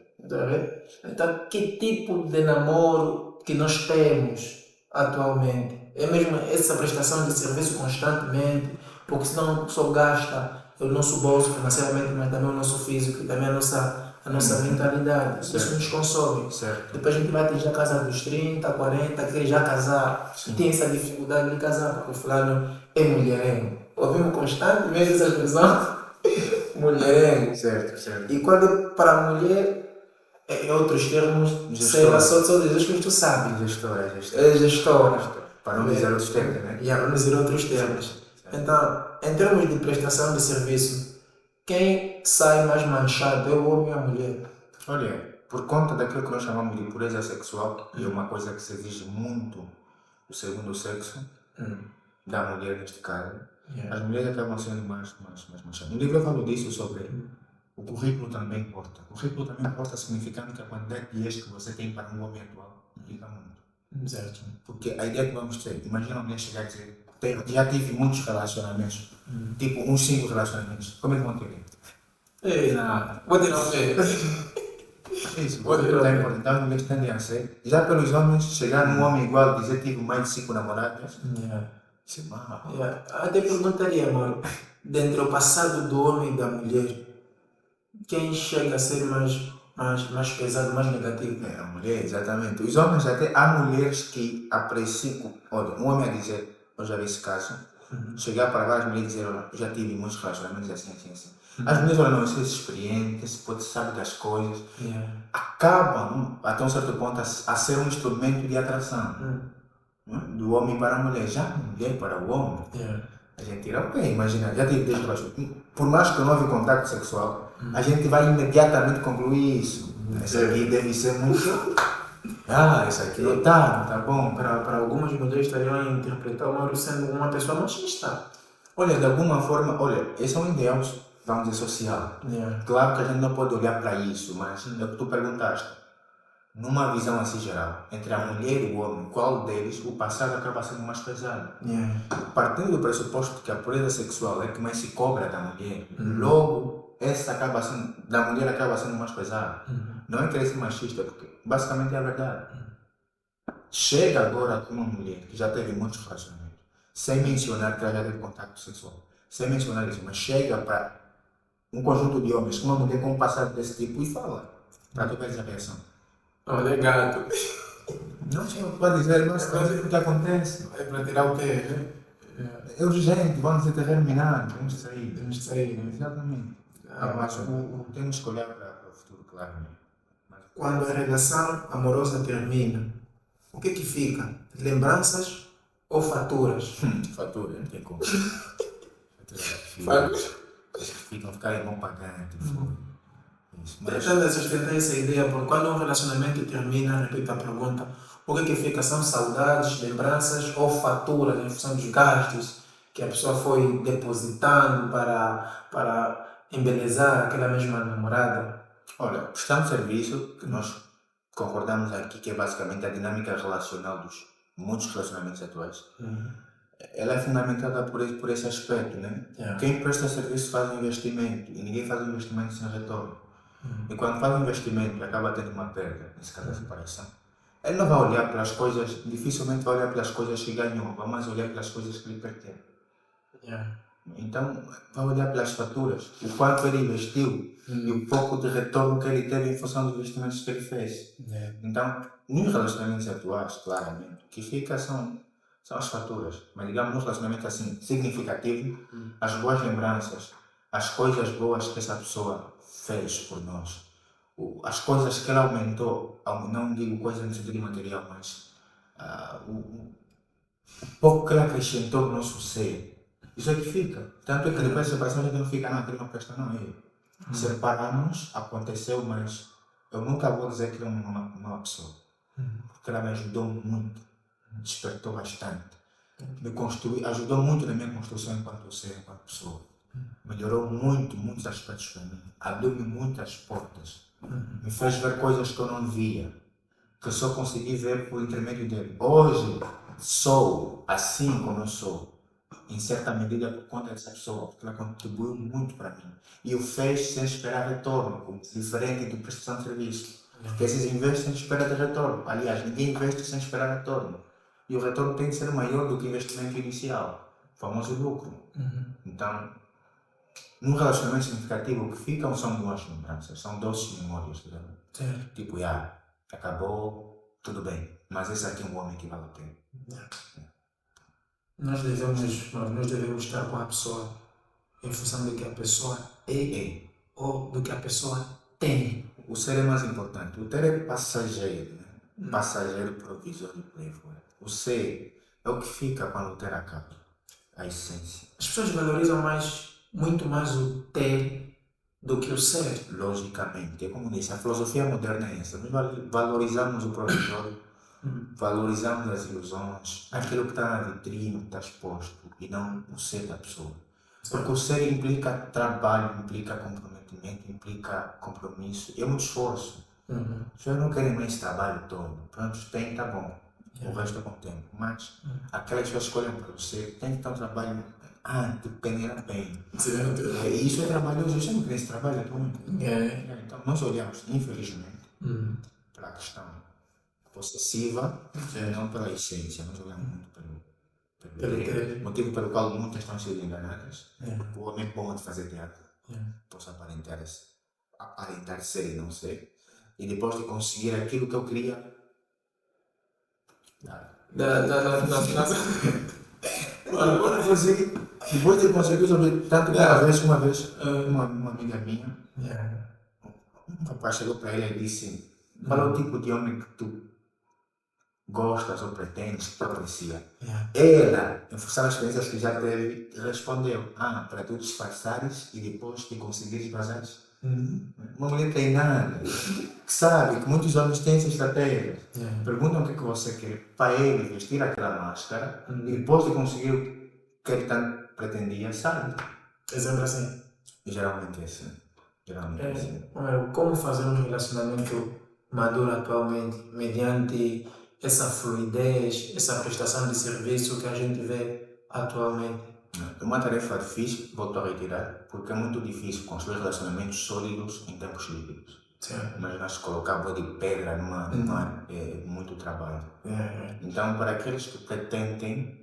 Então, que tipo de namoro que nós temos atualmente? É mesmo essa prestação de serviço constantemente, porque senão só gasta o nosso bolso financeiramente, mas também o nosso físico e também a nossa mentalidade. Certo. Isso nos consome. Certo. Depois a gente vai atingir a casa dos 30, 40, quer já casar. Sim. Tem essa dificuldade de casar, porque o fulano é mulherengo. Ouvimos constantemente essa expressão, mulherengo. Certo. E quando para a mulher, em outros termos, só dizer que tu sabes. Gestora. Para não dizer outros termos, né? Para não dizer outros termos. Então, em termos de prestação de serviço, quem sai mais manchado é o homem ou a mulher? Olha, por conta daquilo que nós chamamos de pureza sexual, e é uma coisa que se exige muito do segundo sexo, da mulher neste caso, as mulheres acabam sendo mais manchadas. No livro eu falo disso sobre o currículo também importa. O currículo também importa, significando que a quantidade de dias que você tem para um homem atual implica muito. Certo. Porque a ideia que vamos ter, imagina uma mulher chegar e dizer, já tive muitos relacionamentos, tipo uns 5 relacionamentos, como é que vão ter? Ei, não. Vou tirar o quê? Isso, então as mulheres tendem a ser. Já pelos homens, chegar num homem igual e dizer tive mais de 5 namoradas, isso é mal. Até perguntaria, mano, dentro do passado do homem e da mulher, quem chega a ser mais pesado, mais negativo? A mulher, exatamente. Os homens até, há mulheres que apreciam, olha, um homem a dizer, eu já vi esse caso, chegar para várias mulheres e dizer, olha, eu já tive muitos relacionamentos assim. As mulheres, olha, não, esse é experiente, esse pode saber das coisas, acabam, até um certo ponto, a ser um instrumento de atração. Do homem para a mulher, já mulher para o homem. A gente tira o pé, imagina, já tive 10 relações. Por mais que não houve contato sexual, a gente vai imediatamente concluir isso. Esse aqui deve ser muito. Esse aqui não tá bom. Para algumas mulheres estariam a interpretar o Mauro sendo uma pessoa machista. Olha, de alguma forma, esse é um ideal, vamos dizer, social. Claro que a gente não pode olhar para isso, mas é o que tu perguntaste. Numa visão assim geral, entre a mulher e o homem, qual deles o passado acaba sendo mais pesado? Partindo do pressuposto que a pureza sexual é que mais se cobra da mulher, logo, essa da mulher acaba sendo mais pesada. Não é querer ser machista, porque basicamente é a verdade. Chega agora com uma mulher que já teve muitos relacionamentos, sem mencionar que ela já teve contato sexual, sem mencionar isso, mas chega para um conjunto de homens, uma mulher com um passado desse tipo e fala, para tu ver a reação. Olha, gato. Não sei o que vai dizer, mas o que acontece. É para tirar o quê, né? É urgente, vamos ter terminado, temos de sair. Exatamente. Mas temos que olhar para o futuro, claro. Quando a relação amorosa termina, o que fica? Lembranças ou faturas? Fatura, não tem como. Faturas. Ficam ficarem bom pagante. Tentando sustentar essa ideia, porque quando um relacionamento termina, repito a pergunta, o que fica? São saudades, lembranças ou faturas em função dos gastos que a pessoa foi depositando para embelezar aquela mesma namorada? Olha, prestando serviço, que nós concordamos aqui que é basicamente a dinâmica relacional dos muitos relacionamentos atuais. Ela é fundamentada por esse aspecto, né? Quem presta serviço faz um investimento e ninguém faz um investimento sem retorno. E quando faz um investimento e acaba tendo uma perda, nesse caso a separação, ele não vai olhar pelas coisas, dificilmente vai olhar pelas coisas que ganhou, vai mais olhar pelas coisas que lhe pertencem. Então, vai olhar pelas faturas, o quanto ele investiu e o pouco de retorno que ele teve em função dos investimentos que ele fez. Então, nos relacionamentos atuais, claramente, o que fica são as faturas. Mas, digamos, num relacionamento assim, significativo, as boas lembranças, as coisas boas que essa pessoa fez por nós, as coisas que ela aumentou, não digo coisas no sentido material, mas o pouco que ela acrescentou no nosso ser. Isso é que fica. Tanto é que depois da separação a gente não fica, não, aquilo não presta, não. Separamos, aconteceu, mas eu nunca vou dizer que é uma pessoa. Porque ela me ajudou muito, me despertou bastante, me construiu, ajudou muito na minha construção enquanto ser, enquanto pessoa. Melhorou muito, muitos aspectos para mim. Abriu-me muitas portas. Me fez ver coisas que eu não via, que eu só consegui ver por intermédio dele. Hoje sou assim como eu sou, em certa medida por conta dessa pessoa, porque ela contribuiu muito para mim. E o fez sem esperar retorno, diferente de prestação de serviço. Porque esses investem sem esperar de retorno. Aliás, ninguém investe sem esperar retorno. E o retorno tem que ser maior do que o investimento inicial, o famoso lucro. Então, num relacionamento significativo, o que ficam são boas lembranças, são doces memórias. Tipo, acabou, tudo bem, mas esse aqui é um homem que vale a pena. Nós devemos estar com a pessoa em função do que a pessoa é ou do que a pessoa tem. O ser é mais importante. O ter é passageiro, né? Passageiro, provisório e playboy. O ser é o que fica quando o ter acaba, a essência. As pessoas valorizam muito mais o ter do que o ser. Logicamente, é como disse, a filosofia moderna é essa. Nós valorizamos o provisório, valorizamos as ilusões, aquilo que está na vitrine, que está exposto, e não o ser da pessoa. Porque o ser implica trabalho, implica comprometimento, implica compromisso, é muito esforço. As pessoas não querem mais esse trabalho todo. Pronto, tem, tá bom. O resto é com o tempo. Mas aquelas pessoas escolhem para você, tem que ter um trabalho de ganhar bem. E isso é trabalhoso, eu sempre queria esse trabalho atualmente. Então nós olhamos, infelizmente, para a questão possessiva, não pela essência, nós olhamos muito pelo motivo pelo qual muitas estão sendo enganadas. O homem é bom de fazer teatro, posso aparentar ser e não ser, e depois de conseguir aquilo que eu queria, depois de conseguir os objetivos, tanto que uma vez, uma amiga minha, um rapaz chegou para ela e disse: qual é o tipo de homem que tu gostas ou pretendes, que tu aprecia? Ela, em função das experiências que já teve, respondeu: para tu disfarçares e depois de conseguires vazares. Uma mulher treinada, que sabe que muitos homens têm essa estratégia. Perguntam o que você quer para ele vestir aquela máscara e depois de conseguir o que ele tanto pretendia, sabe? É sempre assim. Geralmente é assim. Como fazer um relacionamento maduro atualmente, mediante essa fluidez, essa prestação de serviço que a gente vê atualmente? É uma tarefa difícil, volto a retirar, porque é muito difícil construir relacionamentos sólidos em tempos líquidos. Mas nós colocar boa de pedra numa é muito trabalho. Então, para aqueles que pretendem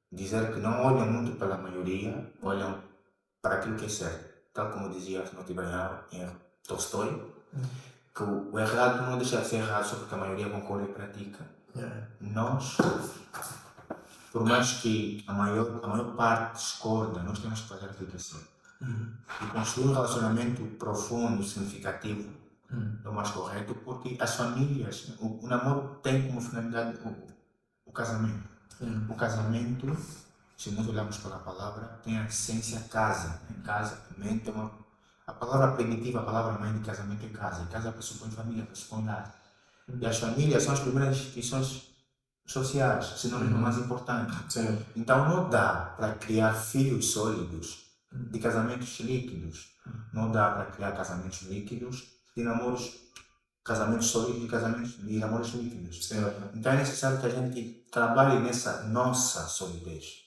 dizer que não olham muito pela maioria, olham para aquilo que é certo. Tal como dizia Timothy Bryan em Tolstói, que o errado não deixa de ser errado só porque a maioria concorda e pratica. Nós, por mais que a maior parte discorda, nós temos que fazer aquilo que é certo. E construir um relacionamento profundo, significativo, é o mais correto, porque as famílias, o namoro tem como finalidade o casamento. O casamento, se nós olharmos para a palavra, tem a essência casa. Casamento é a palavra primitiva, a palavra mãe de casamento é casa. E casa pressupõe família, pressupõe lar. E as famílias são as primeiras instituições sociais, se não mais importantes. Então não dá para criar filhos sólidos de casamentos líquidos. Não dá para criar casamentos líquidos de namoros casamentos sólidos e namoros líquidos. Certo. Então é necessário que a gente trabalhe nessa nossa solidez.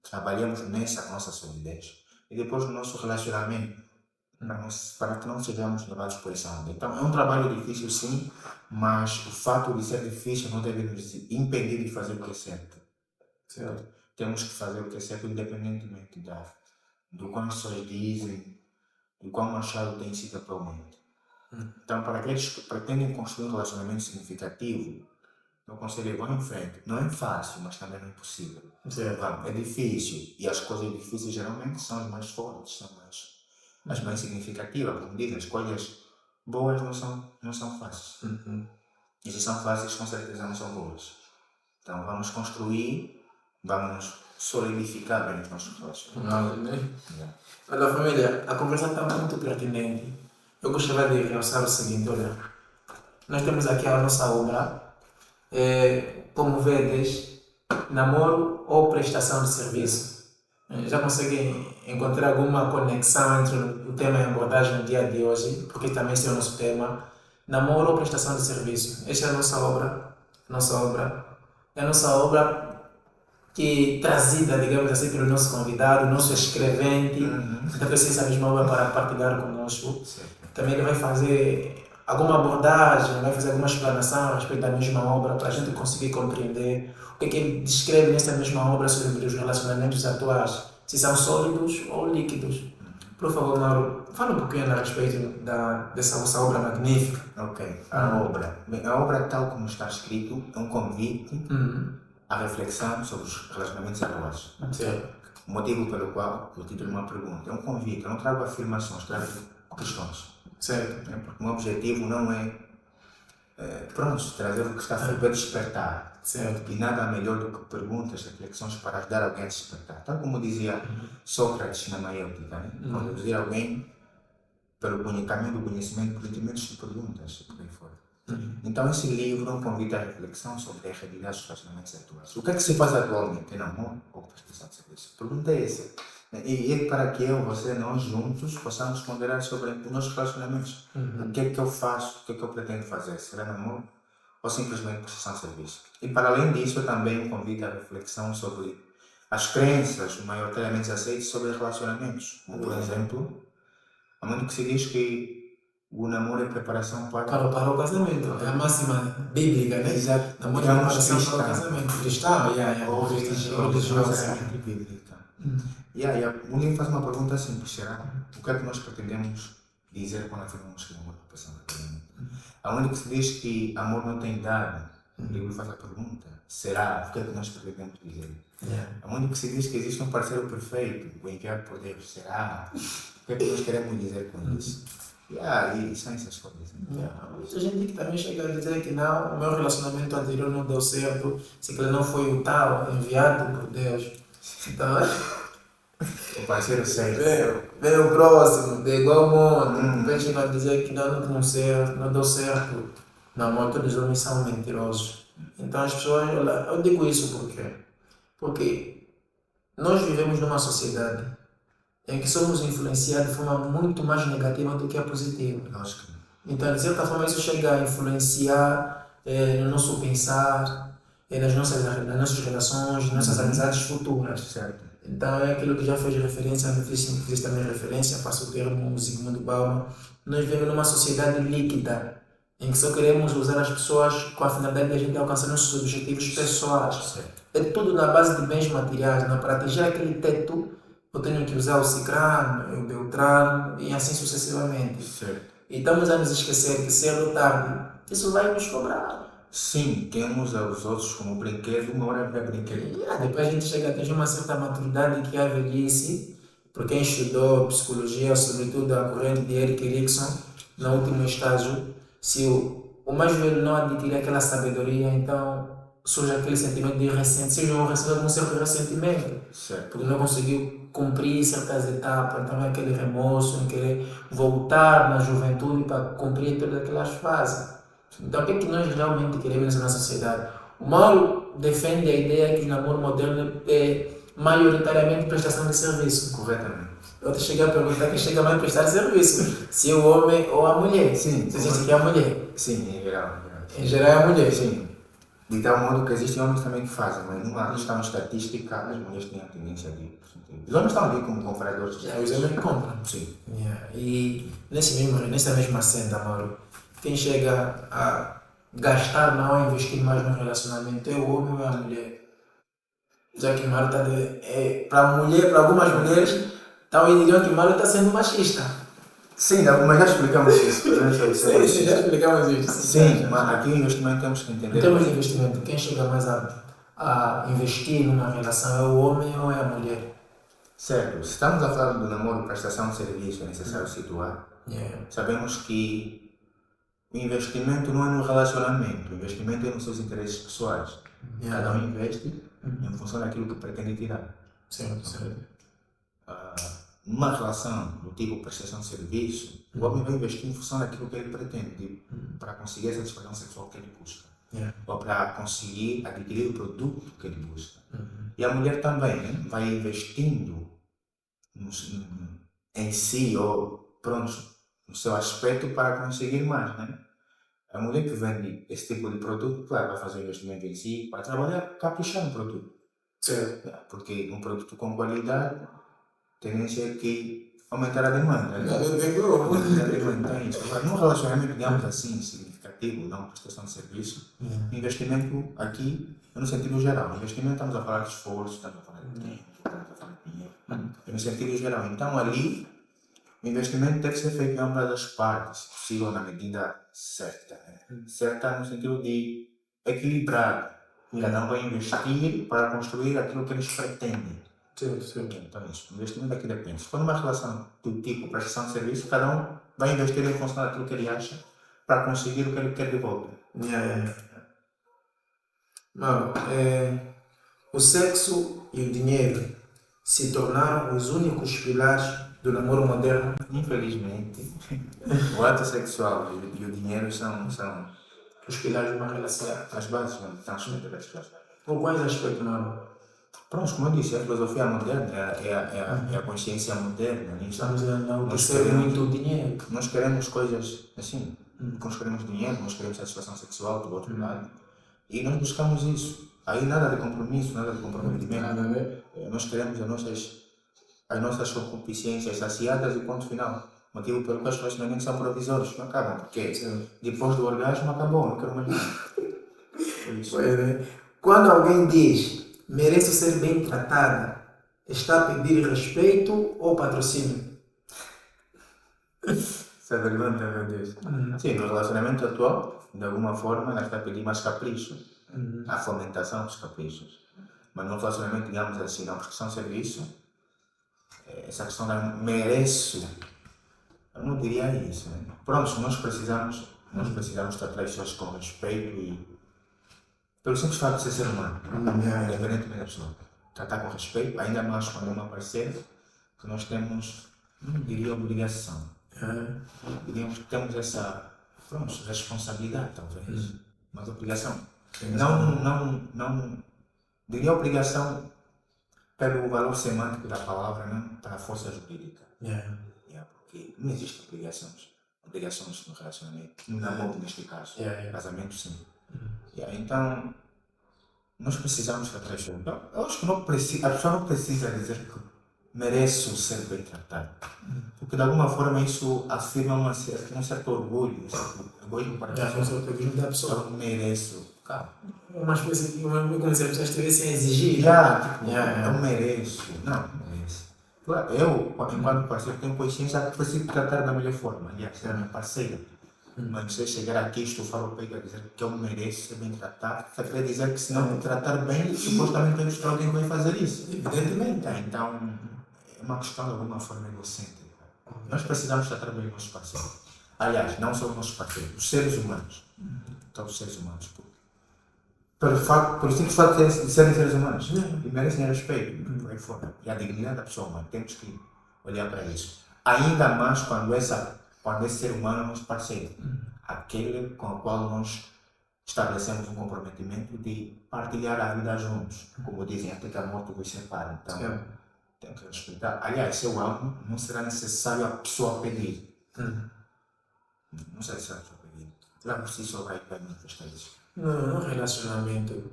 Trabalhemos nessa nossa solidez. E depois no nosso relacionamento, para que não sejamos levados por essa onda. Então é um trabalho difícil, sim, mas o fato de ser difícil não deve nos impedir de fazer o que é certo. Certo. Temos que fazer o que é certo independentemente do quão as pessoas dizem, do quão machado tem sido atualmente. Então, para aqueles que pretendem construir um relacionamento significativo, eu aconselho vão em frente. Não é fácil, mas também não é impossível. Certo. É difícil, e as coisas difíceis geralmente são as mais fortes, são as mais significativas. Como dizem, as coisas boas não são fáceis. E se são fáceis, com certeza não são boas. Então, vamos construir, vamos solidificar bem os nossos relacionamentos. Olha, família, a conversa está muito pertinente. Eu gostaria de realçar o seguinte, olha, nós temos aqui a nossa obra, como vedes, namoro ou prestação de serviço. Já conseguem encontrar alguma conexão entre o tema e a abordagem no dia de hoje, porque também esse é o nosso tema, namoro ou prestação de serviço. Esta é a nossa obra, é a nossa obra que trazida, digamos assim, pelo nosso convidado, nosso escrevente, que precisa essa mesma obra para partilhar conosco. Também ele vai fazer alguma abordagem, vai fazer alguma explanação a respeito da mesma obra para a gente conseguir compreender o que é que ele descreve nessa mesma obra sobre os relacionamentos atuais, se são sólidos ou líquidos. Por favor, Mauro, fala um pouquinho a respeito dessa vossa obra magnífica. Ok, a obra tal como está escrito é um convite à reflexão sobre os relacionamentos atuais. O motivo pelo qual o título é uma pergunta. É um convite, eu não trago afirmações, trago questões. Certo. Porque o meu objetivo não é trazer o que está a para despertar. Certo. E nada melhor do que perguntas, reflexões para ajudar alguém a despertar. Tal como dizia Sócrates na Maêutica, né? Conduzir alguém pelo caminho do conhecimento por intermédio de perguntas, por aí fora. Então esse livro é um convite à reflexão sobre a realidade dos relacionamentos atuais. O que é que se faz atualmente? Namoro ou prestação de serviço? A pergunta é essa. E é para que eu, você, nós juntos possamos ponderar sobre os nossos relacionamentos. O que é que eu faço? O que é que eu pretendo fazer? Será namoro ou simplesmente prestação de serviço? E para além disso, também um convite à reflexão sobre as crenças maioritariamente aceitas sobre relacionamentos. Como, por exemplo, há muito que se diz que o namoro é preparação para o casamento. É a máxima bíblica, né? Exato. Namoro é preparação para o casamento. Cristão, ou religiosa. bíblica. O livro faz uma pergunta simples, será? O que é que nós pretendemos dizer quando afirmamos que o amor é preparação para o casamento? Aonde que se diz que amor não tem idade, o livro faz a pergunta, será? O que é que nós pretendemos dizer? Aonde que se diz que existe um parceiro perfeito, o enviado por Deus, será? O que é que nós queremos dizer com isso? E são essas coisas. Muita gente que também chega a dizer que não, o meu relacionamento anterior não deu certo, se ele não foi o tal, enviado por Deus. Então, o parceiro certo. Vem o próximo, de igual mundo. Vem chegar a dizer que não deu certo. Não, mas todos os homens são mentirosos. Então as pessoas, eu digo isso por quê? Porque nós vivemos numa sociedade em que somos influenciados de forma muito mais negativa do que a positiva. Acho que então, de certa forma, isso chega a influenciar no nosso pensar, nas nossas relações, nas nossas amizades futuras. certo. Então, é aquilo que já fez referência, fiz também referência, faço o termo Zygmunt Bauman. Nós vivemos numa sociedade líquida, em que só queremos usar as pessoas com a finalidade de a gente alcançar nossos objetivos pessoais. Certo. É tudo na base de bens materiais, né? Para atingir aquele teto, eu tenho que usar o Cicrano, o Beltrano e assim sucessivamente. Certo. E estamos a nos esquecer que cedo ou tarde, isso vai nos cobrar. Sim, temos os outros como brinquedo, uma hora vai brinquedo. Depois a gente chega a atingir uma certa maturidade que é a velhice, por quem estudou psicologia, sobretudo a corrente de Erik Erikson, no último estágio, se o mais velho não adquirir aquela sabedoria, então surge aquele sentimento de ressentimento, seja um certo ressentimento, certo. porque não conseguiu cumprir certas etapas, então é aquele remorso em querer voltar na juventude para cumprir todas aquelas fases. Então o que é que nós realmente queremos na sociedade? O Mauro defende a ideia que o namoro moderno é maioritariamente prestação de serviço. Corretamente. Eu te cheguei a perguntar quem chega mais a prestar serviço. Se é o homem ou a mulher. Sim. Você disse que é a mulher. Sim, em geral. Em geral é a mulher. Sim. De tal modo que existem homens também que fazem, mas numa questão estatística, as mulheres têm a tendência de. Os homens estão ali como compradores. Os homens que compram. Sim. E nessa mesma senda, Mauro, quem chega a gastar não a investir mais no relacionamento é o homem ou é a mulher? Já que Mauro está para algumas mulheres, então diriam que Mauro está sendo machista. Sim, mas já explicamos isso. Sim, já explicamos isso. Sim, mas aqui o investimento temos que entender. Em termos de investimento, quem chega mais a investir numa relação é o homem ou é a mulher? Certo, se estamos a falar do namoro, prestação de serviço, é necessário situar. Sabemos que o investimento não é no relacionamento, o investimento é nos seus interesses pessoais. Cada um investe em função daquilo que pretende tirar. Certo. Numa relação do tipo prestação de serviço, o homem vai investir em função daquilo que ele pretende, para conseguir a satisfação sexual que ele busca, ou para conseguir adquirir o produto que ele busca. E a mulher também, né, vai investindo em si, ou pronto, no seu aspecto para conseguir mais. Né? A mulher que vende esse tipo de produto, claro, vai fazer investimento em si, para trabalhar, caprichar no produto. Certo. Porque um produto com qualidade, a tendência é que aumentar a demanda. Então, isso. Agora, num relacionamento, digamos assim, significativo, não prestação de serviço, investimento aqui, no sentido geral. Investimento, estamos a falar de esforço, estamos a falar de tempo, estamos a falar de dinheiro. No sentido geral. Então, ali, o investimento tem que ser feito em ambas as partes, se possível na medida certa. Né? Certa no sentido de equilibrado. Cada um vai investir para construir aquilo que eles pretendem. Sim. Então, isso. O investimento aqui depende. Se for numa relação do tipo prestação de serviço, cada um vai investir em função daquilo que ele acha para conseguir o que ele quer de volta. Mano, o sexo e o dinheiro se tornaram os únicos pilares do namoro moderno? Infelizmente, o ato sexual e o dinheiro são os pilares de uma relação. As bases estão das pessoas. Por quais aspectos, mano? Pronto, como eu disse, a filosofia moderna, é a consciência moderna. Estamos a enaltecer muito o dinheiro. Nós queremos coisas assim. Nós queremos dinheiro, nós queremos satisfação sexual do outro lado. E nós buscamos isso. Aí nada de compromisso, nada de comprometimento. Nós queremos as nossas concupiscências saciadas e ponto final. Motivo pelo qual os relacionamentos são provisórios, não acabam, porque depois do orgasmo acabou, não quero mais nada. Quando alguém diz mereço ser bem tratada, está a pedir respeito ou patrocínio? Essa pergunta, meu Deus. Sim, no relacionamento atual, de alguma forma, ela está a pedir mais capricho, a fomentação dos caprichos. Mas no relacionamento, digamos assim, na prestação de serviço, essa questão da mereço, eu não diria isso. Né? Pronto, nós precisamos tratar as pessoas com respeito e pelo simples fato de ser humano, independentemente da pessoa. Tratar com respeito, ainda mais quando é uma parceira, que nós temos, não diria obrigação. Temos essa responsabilidade, talvez, mas obrigação. Não diria obrigação pelo valor semântico da palavra, não para a força jurídica. Porque não existe obrigações no relacionamento, no namoro neste caso, casamento sim. Então, nós precisamos tratar isso. Eu acho que a pessoa não precisa dizer que mereço ser bem tratado. Porque de alguma forma isso afirma um certo orgulho, egoísmo para a pessoa. Eu mereço. Uma espécie de como se as pessoas estivessem a exigir. Eu mereço. Não mereço. Eu, enquanto parceiro, tenho consciência que preciso tratar da melhor forma. Aliás, é a minha parceira. Mas se eu chegar aqui, estou o peito a dizer que eu mereço ser bem tratado, isso quer dizer que se não me tratar bem, supostamente temos que alguém vai fazer isso. Evidentemente. Então, é uma questão de alguma forma egocêntrica. Nós precisamos tratar bem os nossos parceiros. Aliás, não só os nossos parceiros, os seres humanos. Todos os seres humanos. Pelo simples fato de serem seres humanos. E merecem respeito. Por aí fora. E a dignidade da pessoa humana. Temos que olhar para isso. Ainda mais quando esse ser humano é nosso parceiro, aquele com o qual nós estabelecemos um comprometimento de partilhar a vida juntos, como dizem, até que a morte vos separe. Então, Tenho que respeitar. Aliás, se eu amo, não será necessário a pessoa pedir. Não será necessário a pessoa pedir. Ela por si só vai manifestar isso. No relacionamento,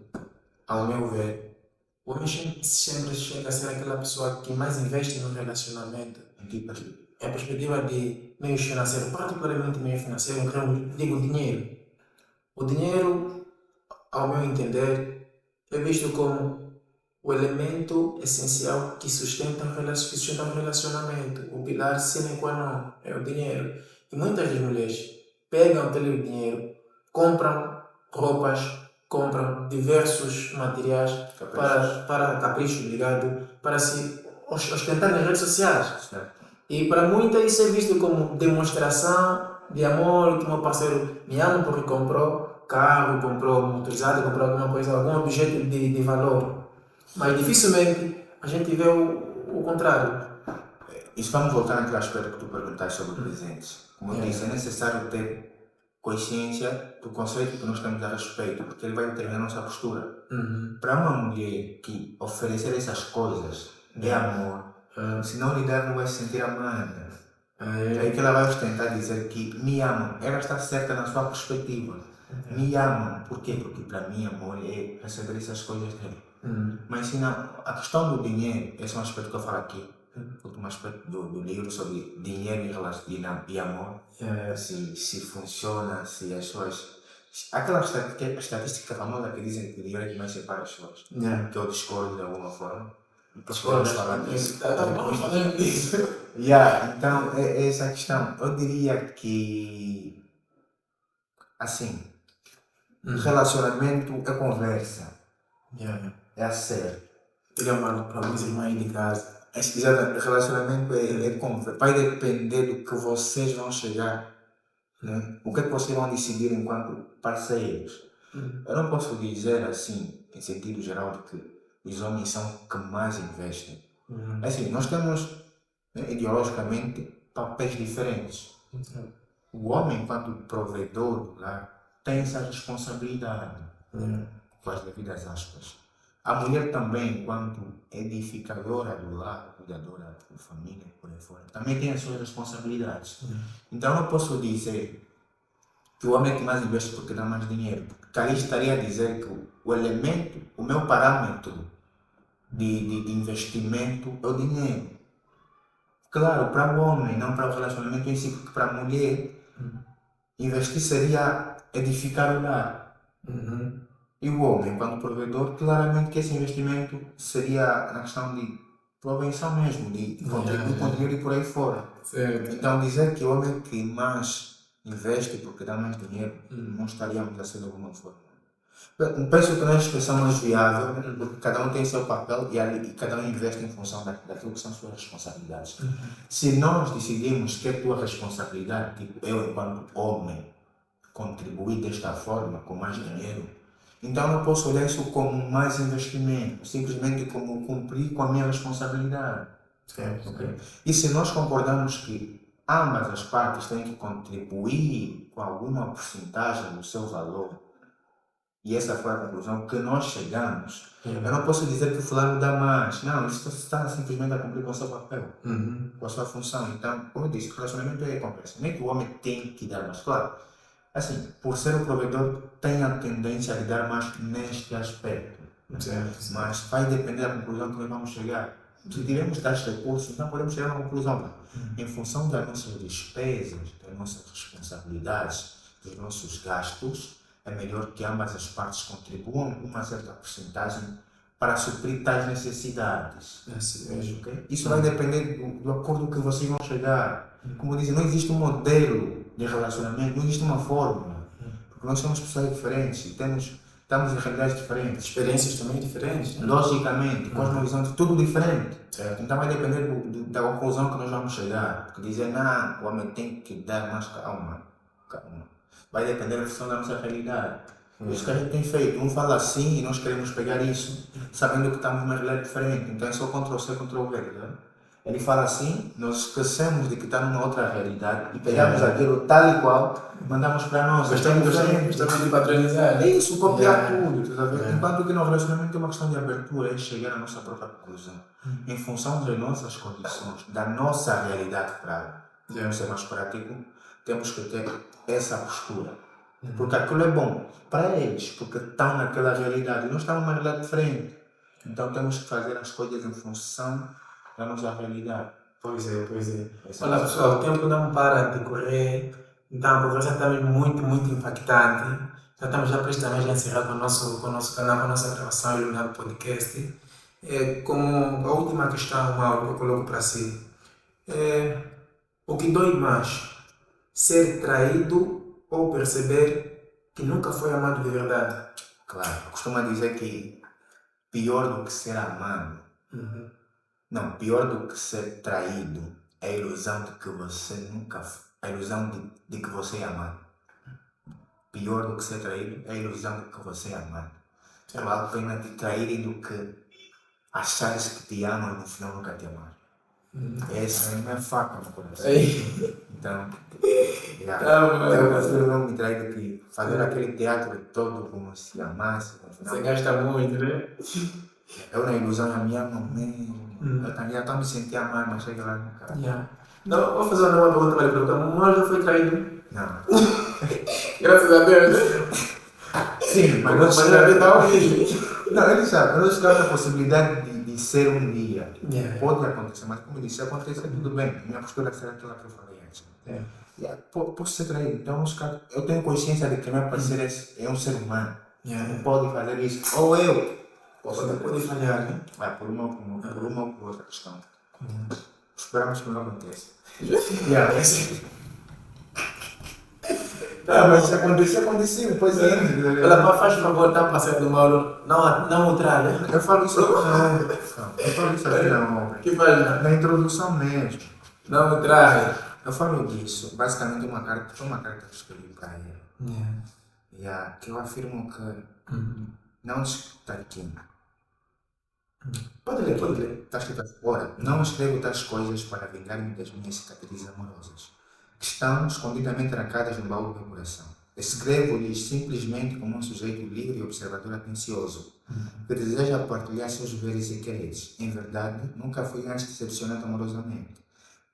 ao meu ver, o homem sempre chega a ser aquela pessoa que mais investe no relacionamento. Em que perspectiva? É a perspectiva de meio financeiro, particularmente meio financeiro, então digo dinheiro. O dinheiro, ao meu entender, é visto como o elemento essencial que sustenta o relacionamento. O pilar sine qua non é o dinheiro. E muitas das mulheres pegam aquele dinheiro, compram roupas, compram diversos materiais para capricho, ligado, para se ostentar nas redes sociais. Certo. E para muitas isso é visto como demonstração de amor, que meu parceiro me ama porque comprou carro, comprou motorizado, comprou alguma coisa, algum objeto de valor. Mas dificilmente a gente vê o contrário. Isso vamos voltar naquele aspecto que tu perguntaste sobre presentes. Como eu disse, é necessário ter consciência do conceito que nós temos a respeito, porque ele vai determinar a nossa postura. Para uma mulher que oferecer essas coisas é amor, se não lhe dar, não vai se sentir amada. É aí que ela vai ostentar dizer que me amam. Ela está certa na sua perspectiva. Me amam. Por quê? Porque para mim amor é receber essas coisas dele. Mas se não, a questão do dinheiro, esse é um aspecto que eu falo aqui, o último aspecto do livro sobre dinheiro e amor, se funciona, se as pessoas. Aquela estatística famosa que dizem que o dinheiro é que mais separa as pessoas, que eu discordo de alguma forma. Podemos falar disso. Estamos falando disso. Então, é essa a questão. Eu diria que, assim, relacionamento é conversa, é a sério. Ele é uma promessa irmã de casa. Exatamente, relacionamento é conversa. Vai depender do que vocês vão chegar, né? O que é que vocês vão decidir enquanto parceiros. Eu não posso dizer assim, em sentido geral, de que os homens são que mais investem. Assim, nós temos, né, ideologicamente, papéis diferentes. O homem, enquanto provedor do lar, tem essa responsabilidade, com as devidas aspas. A mulher também, enquanto edificadora do lar, cuidadora da família, por aí fora, também tem as suas responsabilidades. Então, eu não posso dizer que o homem é que mais investe porque dá mais dinheiro. Porque aí estaria a dizer que o elemento, o meu parâmetro de investimento é o dinheiro. Claro, para o homem, não para o relacionamento em si, porque para a mulher, investir seria edificar o lar. E o homem, enquanto provedor, claramente que esse investimento seria na questão de provenção mesmo, de contribuir e por aí fora. Certo. Então, dizer que o homem que mais investe porque dá mais dinheiro, não estaríamos a ser de alguma forma. Penso que não é a expressão mais viável, porque cada um tem seu papel e cada um investe em função daquilo que são suas responsabilidades. Se nós decidimos que é tua responsabilidade, tipo eu, enquanto homem, contribuir desta forma, com mais dinheiro, então não posso olhar isso como mais investimento, simplesmente como cumprir com a minha responsabilidade. Certo. Okay? E se nós concordamos que ambas as partes têm que contribuir com alguma porcentagem do seu valor, e essa foi a conclusão que nós chegamos, eu não posso dizer que o fulano dá mais. Não, isso está simplesmente a cumprir com o seu papel, com a sua função. Então, como eu disse, o relacionamento é conversa. Nem que o homem tem que dar mais, claro. Assim, por ser o provedor, tem a tendência a dar mais neste aspecto. Certo. Mas vai depender da conclusão que nós vamos chegar. Se tivermos tais recursos, então podemos chegar a uma conclusão. Em função das nossas despesas, das nossas responsabilidades, dos nossos gastos, é melhor que ambas as partes contribuam uma certa porcentagem para suprir tais necessidades. Okay? Isso vai depender do acordo que vocês vão chegar. Como dizem, não existe um modelo de relacionamento, não existe uma fórmula. Porque nós somos pessoas diferentes e estamos em realidades diferentes. Experiências também diferentes. Logicamente, cosmovisões, tudo diferente. Certo? Então vai depender da conclusão que nós vamos chegar. Porque dizer, não, o homem tem que dar mais calma. Vai depender da função da nossa realidade. Isso que a gente tem feito. Um fala assim e nós queremos pegar isso, sabendo que estamos numa realidade diferente. Então é só Ctrl-C, Ctrl-V. Né? Ele fala assim, nós esquecemos de que está numa outra realidade e pegamos aquilo tal e qual e mandamos para nós. Gostamos de patronizar. É isso, copiar Yeah. tudo, estás a ver? Enquanto que no relacionamento é uma questão de abertura, é chegar à nossa própria conclusão. Em função das nossas condições, da nossa realidade prática. Devemos ser mais prático, temos que ter essa postura. Porque aquilo é bom para eles, porque estão naquela realidade. Nós estamos numa realidade diferente. Então temos que fazer as coisas em função da nossa realidade. Pois é. Essa Olha pessoal, o tempo não para de correr, então a conversa está mesmo muito impactante. Já estamos já prestes a encerrar com o nosso canal, com a nossa gravação Iluminado Podcast. Como a última questão, Mauro, que eu coloco para si, o que dói mais? Ser traído ou perceber que nunca foi amado de verdade? Claro, costuma dizer que pior do que ser amado, não, pior do que ser traído é a ilusão de que você nunca, a ilusão de que você é amado. Pior do que ser traído é a ilusão de que você é amado. Vale a pena te traírem do que achares que te amam e no final nunca te amaram. Essa é a minha faca no coração. Então, eu prefiro não me trair do que fazer aquele teatro todo como se amasse. Você gasta muito, né? Eu na ilusão já me amo mesmo. Eu já estou me sentindo amado, mas chega lá nunca. Yeah. Não, vou fazer uma pergunta para ele colocar. Mas já foi traído? Não. Graças a Deus. Sim, mas já está horrível. não, ele sabe, nós estamos na possibilidade de ser um dia. Yeah. Pode acontecer, mas como eu disse, se acontecer tudo bem. Minha postura será aquela que eu falei antes. Posso ser traído, então eu tenho consciência de que meu parceiro é um ser humano. Não pode fazer isso. Ou eu posso Pode falhar, né? por uma ou por outra questão. Esperamos que não aconteça. Mas se acontecer, aconteceu. Pois é. Ela faz favor, está passando do Mauro. Não o traga. Eu falo isso aqui não. Que faz? Na introdução mesmo. Não o traga. Eu falo disso. Basicamente uma carta que eu escrevi para ele. Que eu afirmo que não está aqui. Pode ler. Está escrito agora. Não escrevo tais coisas para vingar-me das minhas cicatrizes amorosas, que estão escondidamente trancadas no baú do meu coração. Escrevo-lhes simplesmente como um sujeito livre e observador atencioso, que deseja partilhar seus veres e quereres. Em verdade, nunca fui antes decepcionado amorosamente.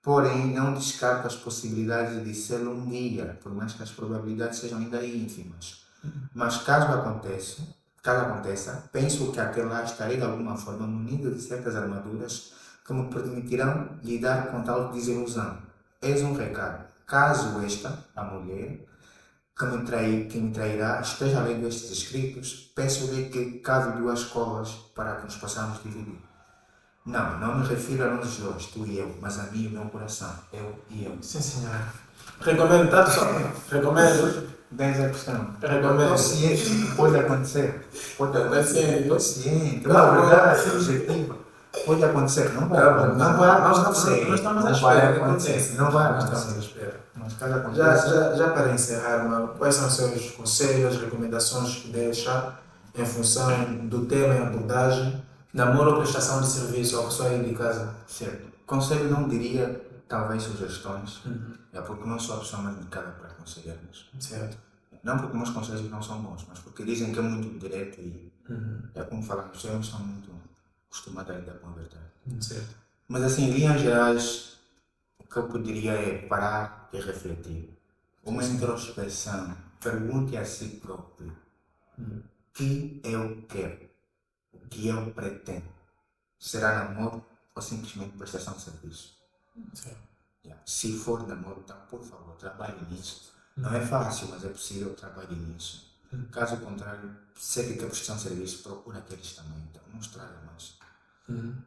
Porém, não descarto as possibilidades de ser um dia, por mais que as probabilidades sejam ainda ínfimas. Mas caso aconteça, penso que aquele lá estarei de alguma forma munido de certas armaduras que me permitirão lidar com tal desilusão. Eis um recado. Caso esta, a mulher, que me trairá, esteja lendo estes escritos, peço-lhe que cave 2 covas para que nos possamos dividir. Não me refiro a nós dois, tu e eu, mas a mim e o meu coração, eu e eu. Sim, senhora. Recomendo, tá, pessoal? Recomendo. 10 é a questão. Recomendo. Estou ciente que pode acontecer. Estou ciente. Não, verdade, objetiva. Pode acontecer. Não vai acontecer. Nós estamos à espera que aconteça. Não vai Nós estamos à acontecer. espera. Mas caso aconteça. Já para encerrar, Mauro, quais são os seus conselhos, recomendações que deixa em função do tema e abordagem, namoro ou prestação de serviço ao pessoal aí de casa? Certo. Conselho não diria, talvez, sugestões, porque não sou a pessoa mais indicada para aconselhar-nos. Certo. Não porque meus conselhos não são bons, mas porque dizem que é muito direto e é como falamos, eu não estou muito acostumado a lidar com a verdade. Certo. Mas assim, em linhas gerais, o que eu poderia é parar e refletir. Uma introspeção. Pergunte a si próprio o que eu quero, o que eu pretendo. Será namoro ou simplesmente prestação de serviço? Certo. Se for namoro, então, por favor, trabalhe nisso. Não é fácil, mas é possível, trabalhe nisso. Caso contrário, sei que quer prestação de serviço, procura aqueles também. Então, não estraga mais.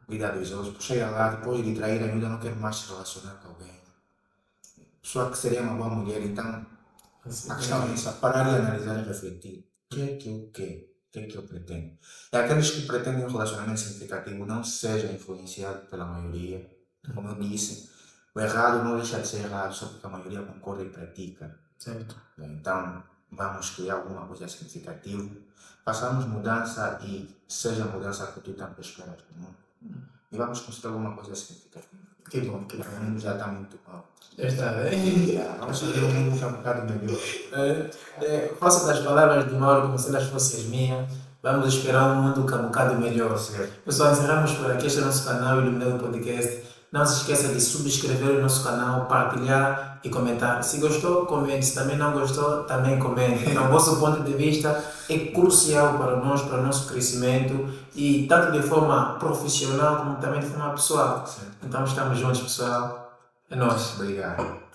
Cuidado dos outros, chega lá, depois de trair a ainda não quer mais se relacionar com alguém. Pessoa que seria uma boa mulher, então, a questão é essa, parar e analisar e refletir. O que é que eu quero? O que é que eu pretendo? E aqueles que pretendem um relacionamento significativo não sejam influenciados pela maioria. Como eu disse, o errado não deixa de ser errado só porque a maioria concorda e pratica. Certo. Então, vamos criar alguma coisa significativa, façamos mudança e seja a mudança que tu tanto esperas do mundo. E vamos construir alguma coisa significativa. Que bom, que bom. O mundo já está muito mal. Já está, né? Vamos fazer um mundo que é um bocado melhor. Faço das palavras de Mauro como se elas fossem as minhas. Vamos esperar um mundo que é um bocado melhor. Certo. Pessoal, encerramos por aqui este nosso canal Iluminado Podcast. Não se esqueça de subscrever o nosso canal, partilhar e comentar. Se gostou, comente. Se também não gostou, também comente. Então, o vosso ponto de vista é crucial para nós, para o nosso crescimento, e tanto de forma profissional como também de forma pessoal. Certo. Então, estamos juntos, pessoal. É nóis. Obrigado.